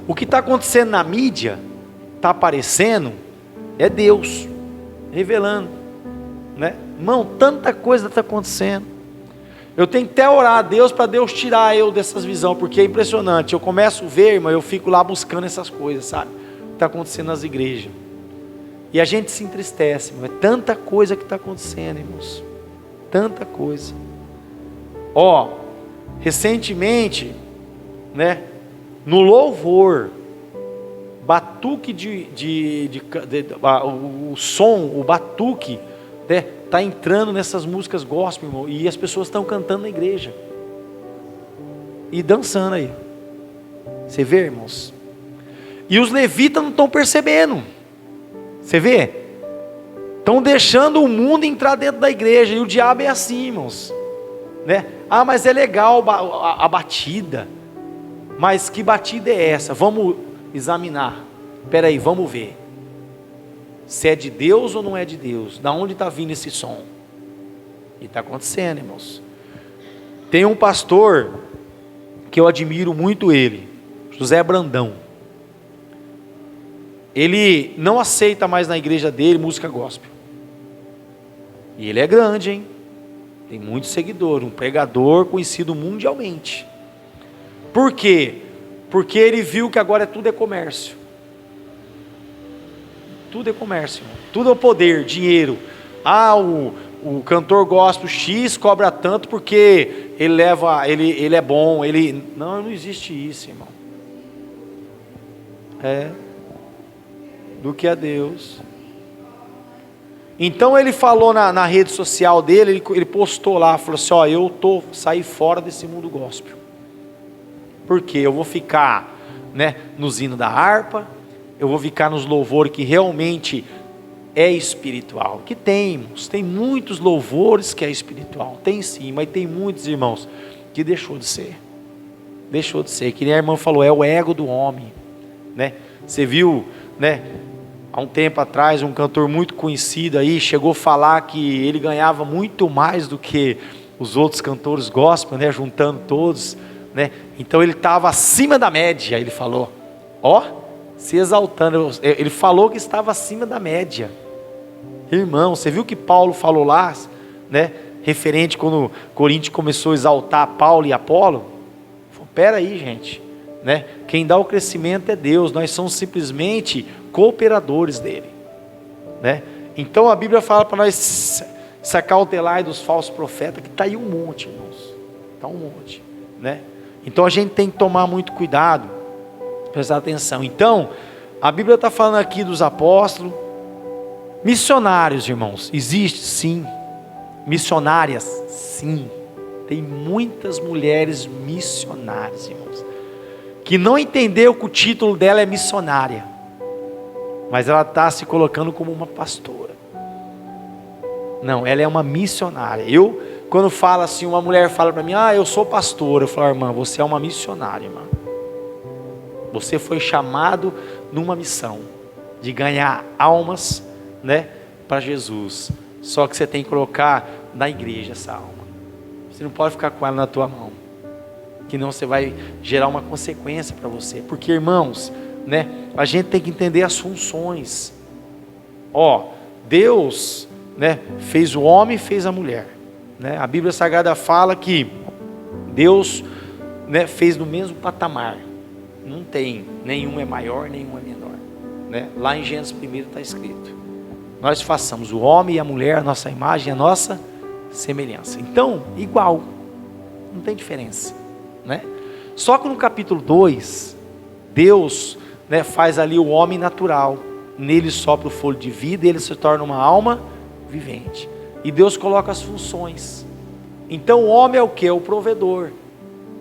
O que está acontecendo na mídia, está aparecendo, é Deus revelando, né? Irmão, tanta coisa está acontecendo. Eu tenho que até orar a Deus para Deus tirar eu dessas visões, porque é impressionante. Eu começo a ver, irmão, eu fico lá buscando essas coisas, sabe? O que está acontecendo nas igrejas. E a gente se entristece, irmão. É tanta coisa que está acontecendo, irmãos. Tanta coisa. Recentemente, né, no louvor, batuque o som, o batuque, né, está entrando nessas músicas gospel, irmão, e as pessoas estão cantando na igreja e dançando aí. Você vê, irmãos? E os levitas não estão percebendo. Você vê? Estão deixando o mundo entrar dentro da igreja. E o diabo é assim, irmãos, né? Ah, mas é legal a batida. Mas que batida é essa? Vamos examinar. Espera aí, vamos ver se é de Deus ou não é de Deus. Da onde está vindo esse som? E está acontecendo, irmãos. Tem um pastor que eu admiro muito ele, José Brandão. Ele não aceita mais na igreja dele música gospel. E ele é grande, hein? Tem muitos seguidores, um pregador conhecido mundialmente. Por quê? Porque ele viu que agora tudo é comércio. Tudo é comércio, irmão. Tudo é o poder, dinheiro. Ah, o cantor gospel X cobra tanto porque ele é bom, não existe isso, irmão. Do que a Deus. Então ele falou na rede social dele, ele postou lá, falou assim: eu saí fora desse mundo gospel. Porque eu vou ficar, né, nos hinos da harpa, eu vou ficar nos louvores que realmente é espiritual. Que tem muitos louvores que é espiritual, tem sim, mas tem muitos, irmãos, que deixou de ser, que nem a irmã falou, é o ego do homem, né? Você viu, né, há um tempo atrás, um cantor muito conhecido aí, chegou a falar que ele ganhava muito mais do que os outros cantores gospel, né, juntando todos, né? Então ele estava acima da média, ele falou, se exaltando, ele falou que estava acima da média. Irmão, você viu que Paulo falou lá, né, referente quando Coríntios começou a exaltar Paulo e Apolo? Espera aí, gente, né? Quem dá o crescimento é Deus, nós somos simplesmente cooperadores dele, né? Então a Bíblia fala para nós se acautelar dos falsos profetas, que está aí um monte, irmãos, está um monte, né? Então a gente tem que tomar muito cuidado, prestar atenção. Então A Bíblia está falando aqui dos apóstolos. Missionários, irmãos, existe sim. Missionárias, sim. Tem muitas mulheres missionárias, irmãos, que não entendeu que o título dela é missionária, mas ela está se colocando como uma pastora. Não, ela é uma missionária. Quando fala assim, uma mulher fala para mim, eu sou pastora, eu falo, irmã, você é uma missionária, irmã. Você foi chamado numa missão de ganhar almas, né, para Jesus. Só que você tem que colocar na igreja essa alma. Você não pode ficar com ela na tua mão, que não você vai gerar uma consequência para você. Porque, irmãos, né, a gente tem que entender as funções. Deus, né, fez o homem e fez a mulher, né? A Bíblia Sagrada fala que Deus, né, fez no mesmo patamar. Não tem, nenhum é maior, nenhum é menor, né? Lá em Gênesis 1 está escrito: nós façamos o homem e a mulher a nossa imagem, a nossa semelhança. Então, igual, não tem diferença, né? Só que no capítulo 2, Deus, né, faz ali o homem natural, nele sopra o fôlego de vida e ele se torna uma alma vivente. E Deus coloca as funções. Então o homem é o que? É o provedor.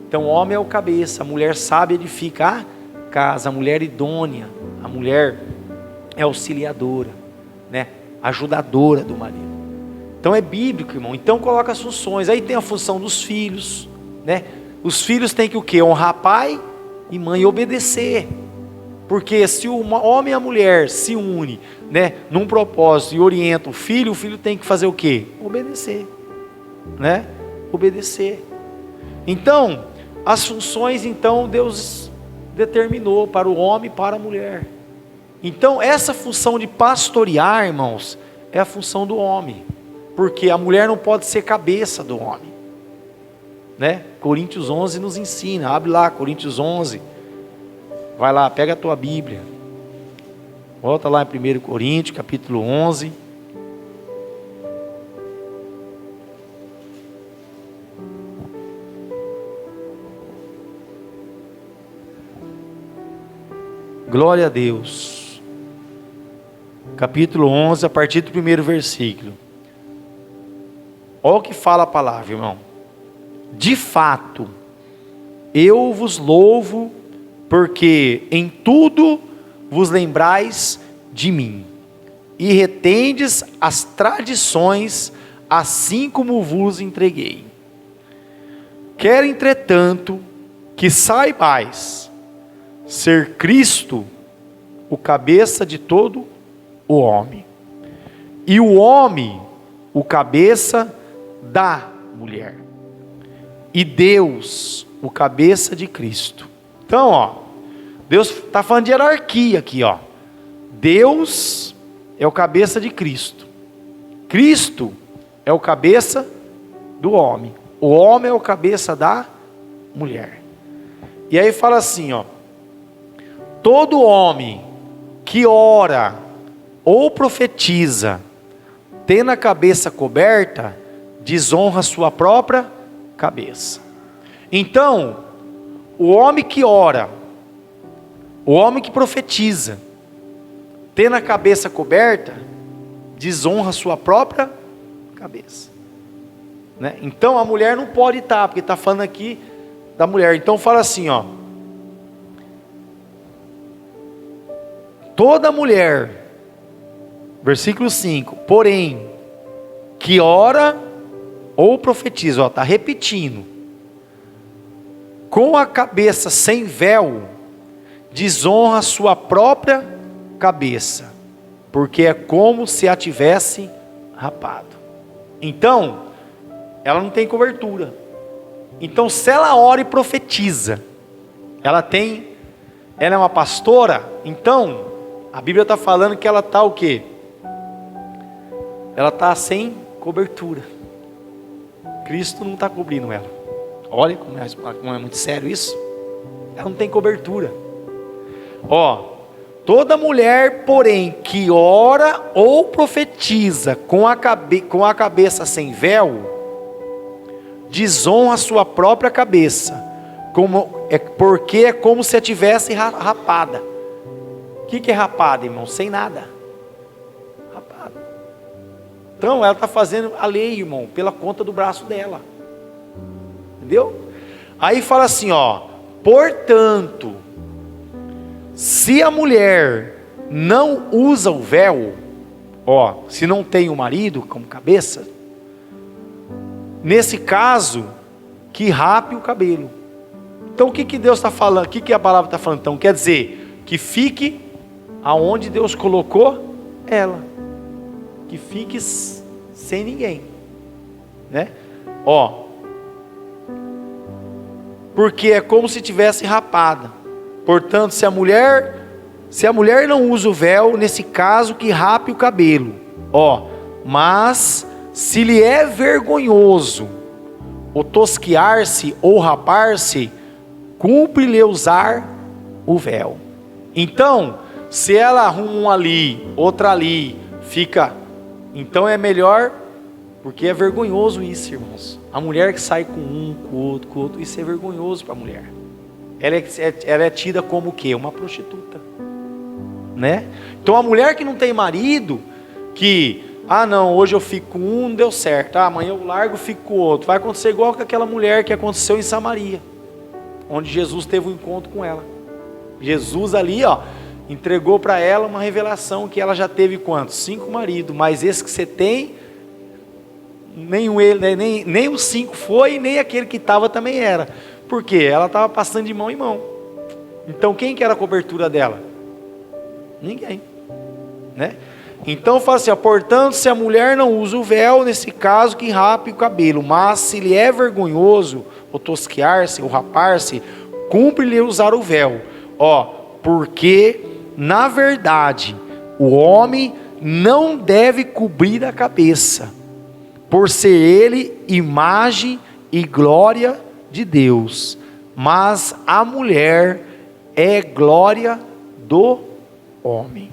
Então o homem é o cabeça, a mulher sábia edifica a casa, a mulher idônea, a mulher é auxiliadora, né, ajudadora do marido. Então é bíblico, irmão. Então coloca as funções. Aí tem a função dos filhos, né? Os filhos têm que o quê? Honrar pai e mãe e obedecer. Porque se o homem e a mulher se unem, né, num propósito e orientam o filho tem que fazer o quê? Obedecer, né? Obedecer. Então, as funções, então, Deus determinou para o homem e para a mulher. Então, essa função de pastorear, irmãos, é a função do homem. Porque a mulher não pode ser cabeça do homem, né? Coríntios 11 nos ensina. Abre lá, Coríntios 11. Vai lá, pega a tua Bíblia. Volta lá em 1 Coríntios, capítulo 11. Glória a Deus. Capítulo 11, a partir do primeiro versículo. Olha o que fala a palavra, irmão. De fato, eu vos louvo, porque em tudo vos lembrais de mim, e retendes as tradições, assim como vos entreguei. Quero, entretanto, que saibais ser Cristo o cabeça de todo o homem, e o homem o cabeça da mulher, e Deus o cabeça de Cristo. Então, Deus está falando de hierarquia aqui, Deus é o cabeça de Cristo. Cristo é o cabeça do homem. O homem é o cabeça da mulher. E aí fala assim, todo homem que ora ou profetiza, tendo a cabeça coberta, desonra sua própria cabeça. Então, o homem que ora, o homem que profetiza, tendo a cabeça coberta, desonra sua própria cabeça, né? Então a mulher não pode estar, porque está falando aqui da mulher. Então fala assim, toda mulher, versículo 5, porém, que ora ou profetiza, está repetindo, com a cabeça sem véu, desonra a sua própria cabeça, porque é como se a tivesse rapado. Então, ela não tem cobertura. Então, se ela ora e profetiza, ela é uma pastora, então, a Bíblia está falando que ela está o quê? Ela está sem cobertura. Cristo não está cobrindo ela. Olha como é muito sério isso. Ela não tem cobertura. Toda mulher, porém, que ora ou profetiza com a cabeça sem véu, desonra a sua própria cabeça, porque é como se a tivesse rapada. O que é rapada, irmão? Sem nada. Rapada. Então ela está fazendo a lei, irmão, pela conta do braço dela. Entendeu? Aí fala assim, ó. Portanto, se a mulher não usa o véu, ó, se não tem o marido como cabeça, nesse caso, que rape o cabelo. Então o que Deus está falando? O que a palavra está falando? Então quer dizer, que fique aonde Deus colocou ela. Que fique sem ninguém. Né? Ó. Porque é como se tivesse rapada. Portanto, se a mulher não usa o véu, nesse caso que rape o cabelo. Ó, mas se lhe é vergonhoso ou tosquiar-se ou rapar-se, cumpre-lhe usar o véu. Então, se ela arruma um ali, outra ali, fica, então é melhor, porque é vergonhoso isso, irmãos. A mulher que sai com um, com o outro, isso é vergonhoso para a mulher. Ela é tida como o quê? Uma prostituta, né? Então a mulher que não tem marido, que, não, hoje eu fico com um, não deu certo, amanhã eu largo, fico com o outro, vai acontecer igual com aquela mulher que aconteceu em Samaria, onde Jesus teve um encontro com ela. Jesus ali, ó, entregou para ela uma revelação que ela já teve quantos? 5 maridos, mas esse que você tem, nem os 5 foi, nem aquele que estava também era. Por quê? Ela estava passando de mão em mão. Então quem que era a cobertura dela? Ninguém, né? Então fala assim, ó, portanto, se a mulher não usa o véu, nesse caso que rape o cabelo, mas se lhe é vergonhoso, ou tosquiar-se, ou rapar-se, cumpre-lhe usar o véu. Ó, porque, na verdade, o homem não deve cobrir a cabeça, por ser ele imagem e glória de Deus, mas a mulher é glória do homem.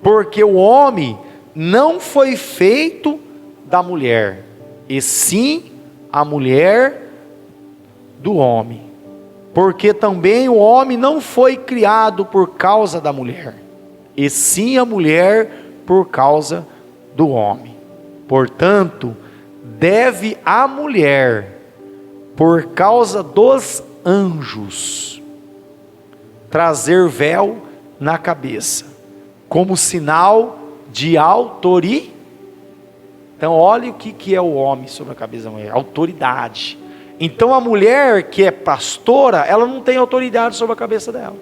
Porque o homem não foi feito da mulher, e sim a mulher do homem. Porque também o homem não foi criado por causa da mulher, e sim a mulher por causa do homem. Portanto, deve a mulher, por causa dos anjos, trazer véu na cabeça, como sinal de autoridade. Então olha o que é o homem sobre a cabeça da mulher, autoridade. Então a mulher que é pastora, ela não tem autoridade sobre a cabeça dela.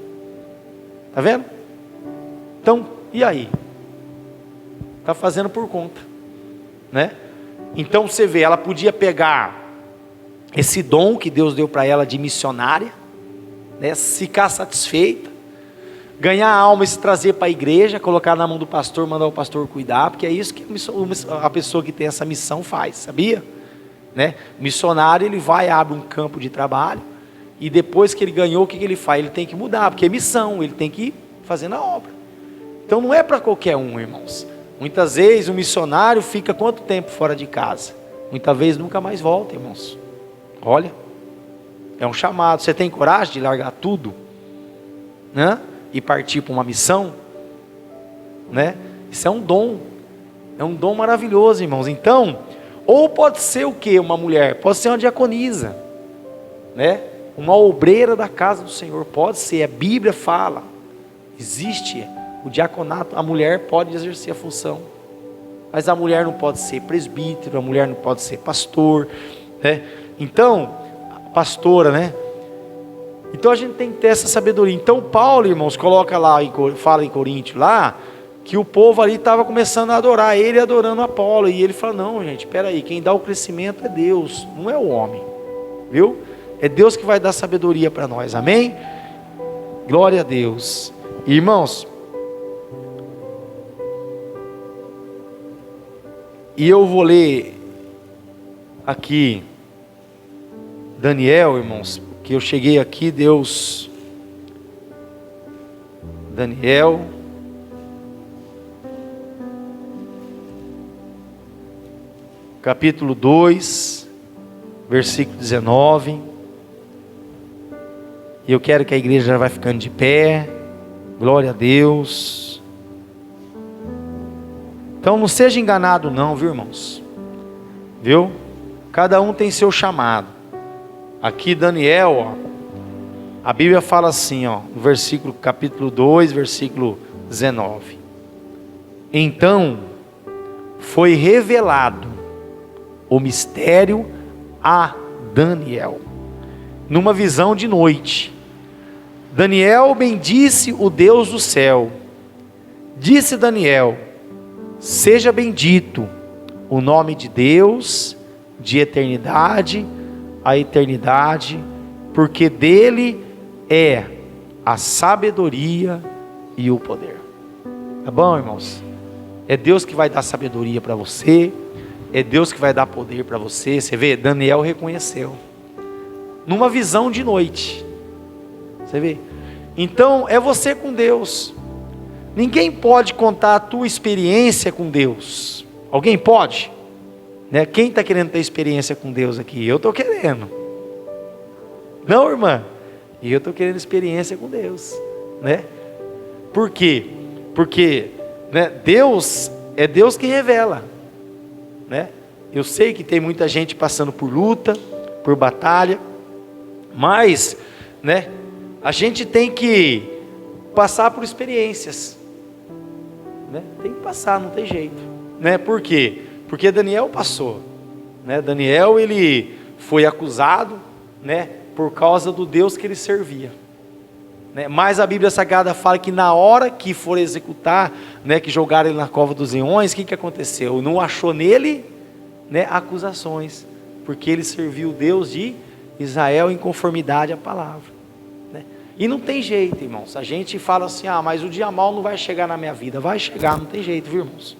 Está vendo? Então, e aí? Está fazendo por conta, né? Então você vê, ela podia pegar esse dom que Deus deu para ela de missionária, né? Ficar satisfeita, ganhar a alma e se trazer para a igreja, colocar na mão do pastor, mandar o pastor cuidar, porque é isso que a pessoa que tem essa missão faz, sabia? Né? O missionário, ele vai, abre um campo de trabalho, e depois que ele ganhou, o que ele faz? Ele tem que mudar, porque é missão, ele tem que ir fazendo a obra. Então não é para qualquer um, irmãos. Muitas vezes o missionário fica quanto tempo fora de casa? Muitas vezes nunca mais volta, irmãos. Olha, é um chamado. Você tem coragem de largar tudo, né? E partir para uma missão, né? Isso é um dom maravilhoso, irmãos. Então, ou pode ser o que? Uma mulher, pode ser uma diaconisa, né? Uma obreira da casa do Senhor, pode ser. A Bíblia fala, existe o diaconato, a mulher pode exercer a função, mas a mulher não pode ser presbítero, a mulher não pode ser pastor, né? Então, pastora, né? Então a gente tem que ter essa sabedoria. Então Paulo, irmãos, coloca lá, fala em Coríntios lá, que o povo ali estava começando a adorar ele, adorando Apolo, e ele fala, não gente, espera aí, quem dá o crescimento é Deus, não é o homem, viu? É Deus que vai dar sabedoria para nós, amém? Glória a Deus. Irmãos, e eu vou ler aqui Daniel, irmãos, que eu cheguei aqui, Deus, Daniel, capítulo 2, versículo 19, e eu quero que a igreja já vai ficando de pé, Glória a Deus. Então não seja enganado não, viu, irmãos? Viu? Cada um tem seu chamado. Aqui Daniel, ó, a Bíblia fala assim, ó, no versículo, capítulo 2, versículo 19. Então foi revelado o mistério a Daniel, numa visão de noite. Daniel bendisse o Deus do céu. Disse Daniel: seja bendito o nome de Deus, de eternidade a eternidade, porque dele é a sabedoria e o poder. Tá bom, irmãos? É Deus que vai dar sabedoria para você, é Deus que vai dar poder para você. Você vê, Daniel reconheceu, numa visão de noite. Você vê? Então é você com Deus. Ninguém pode contar a tua experiência com Deus. Alguém pode? Né? Quem está querendo ter experiência com Deus aqui? Eu estou querendo. Não, irmã? E eu estou querendo experiência com Deus, né? Por quê? Porque, né, Deus é Deus que revela, né? Eu sei que tem muita gente passando por luta, por batalha, mas, né, a gente tem que passar por experiências, né? Tem que passar, não tem jeito, né? Por quê? Porque Daniel passou, né? Daniel, ele foi acusado, né, por causa do Deus que ele servia, né? Mas a Bíblia Sagrada fala que na hora que for executar, né, que jogaram ele na cova dos leões, o que aconteceu? Não achou nele, né, acusações, porque ele serviu o Deus de Israel em conformidade à palavra, né? E não tem jeito, irmãos. A gente fala assim: ah, mas o dia mal não vai chegar na minha vida. Vai chegar, não tem jeito, viu, irmãos?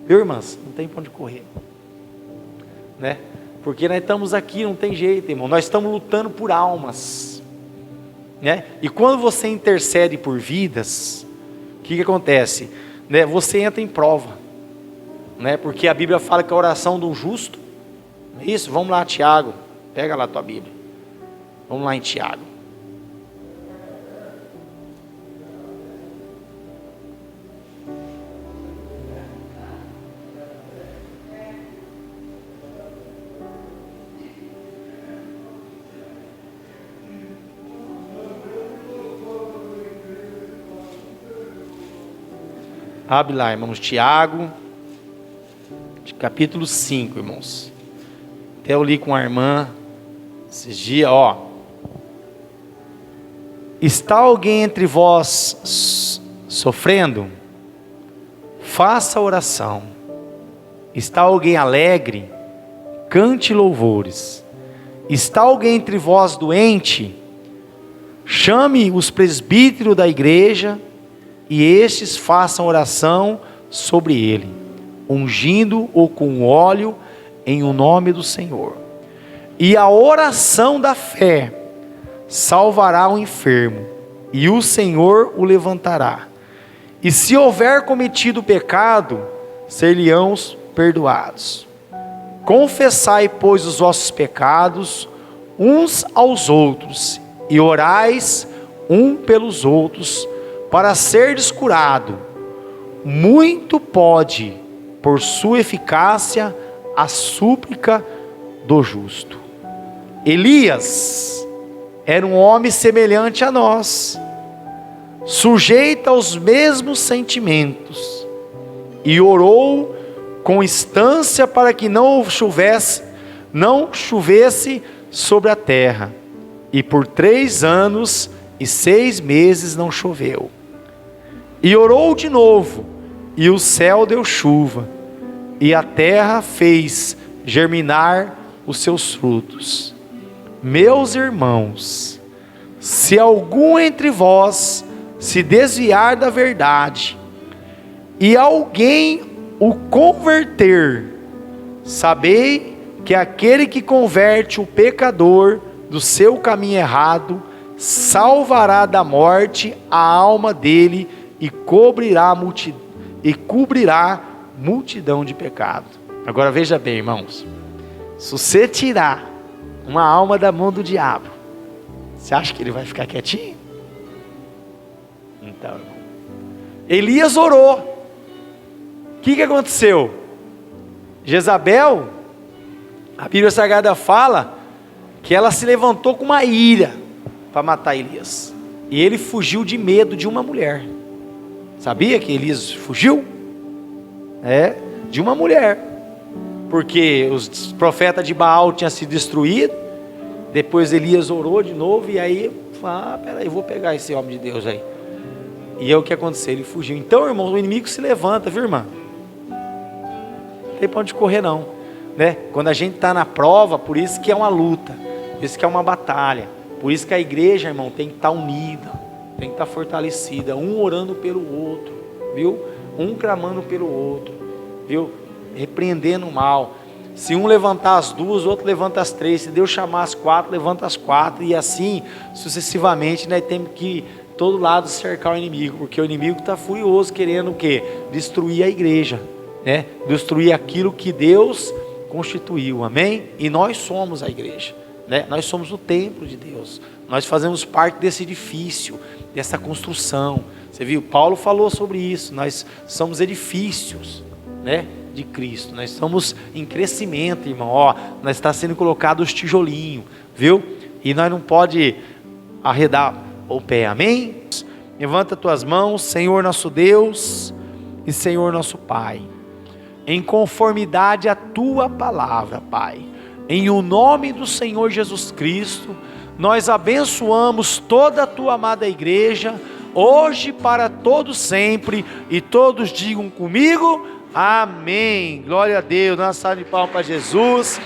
Viu, irmãs? Não tem para onde correr, né? Porque nós estamos aqui, não tem jeito, irmão. Nós estamos lutando por almas, né? E quando você intercede por vidas, o que acontece? Né? Você entra em prova, né? Porque a Bíblia fala que a oração de um justo, não é isso? Vamos lá, Tiago, pega lá a tua Bíblia. Vamos lá em Tiago. Abre lá, irmãos, Tiago, capítulo 5, irmãos. Até eu li com a irmã esses dias, ó. Está alguém entre vós sofrendo? Faça oração. Está alguém alegre? Cante louvores. Está alguém entre vós doente? Chame os presbíteros da igreja, e estes façam oração sobre ele, ungindo-o com óleo em o nome do Senhor. E a oração da fé salvará o enfermo, e o Senhor o levantará. E se houver cometido pecado, ser-lhe-ão perdoados. Confessai, pois, os vossos pecados uns aos outros, e orais um pelos outros, para serdes curado. Muito pode, por sua eficácia, a súplica do justo. Elias era um homem semelhante a nós, sujeito aos mesmos sentimentos, e orou com instância para que não chovesse sobre a terra, e por 3 anos e 6 meses não choveu. E orou de novo, e o céu deu chuva, e a terra fez germinar os seus frutos. Meus irmãos, se algum entre vós se desviar da verdade, e alguém o converter, sabei que aquele que converte o pecador do seu caminho errado, salvará da morte a alma dele, e cobrirá multidão de pecado. Agora veja bem, irmãos, se você tirar uma alma da mão do diabo, você acha que ele vai ficar quietinho? Então, irmão, Elias orou. O que aconteceu? Jezabel, a Bíblia Sagrada fala que ela se levantou com uma ira para matar Elias. E ele fugiu de medo de uma mulher. Sabia que Elias fugiu? De uma mulher. Porque os profetas de Baal tinham sido destruídos. Depois Elias orou de novo. E aí, peraí, eu vou pegar esse homem de Deus aí. E é o que aconteceu, ele fugiu. Então, irmão, o inimigo se levanta, viu, irmã? Não tem para onde correr não, né? Quando a gente está na prova, por isso que é uma luta, por isso que é uma batalha, por isso que a igreja, irmão, tem que estar unida, tem que estar fortalecida, um orando pelo outro, viu? Um clamando pelo outro, viu? Repreendendo o mal. Se um levantar as duas, o outro levanta as três. Se Deus chamar as quatro, levanta as quatro. E assim, sucessivamente, nós temos que todo lado cercar o inimigo, porque o inimigo está furioso, querendo o quê? Destruir a igreja, né? Destruir aquilo que Deus constituiu, amém? E nós somos a igreja, né? Nós somos o templo de Deus, nós fazemos parte desse edifício, dessa construção. Você viu, Paulo falou sobre isso, nós somos edifícios, né, de Cristo, nós estamos em crescimento, irmão, nós está sendo colocado os tijolinhos, viu? E nós não pode arredar o pé, amém? Levanta tuas mãos, Senhor nosso Deus e Senhor nosso Pai, em conformidade à tua palavra, Pai, em o nome do Senhor Jesus Cristo, nós abençoamos toda a tua amada igreja, hoje para todos sempre, e todos digam comigo, amém. Glória a Deus, dá uma salva de palmas para Jesus.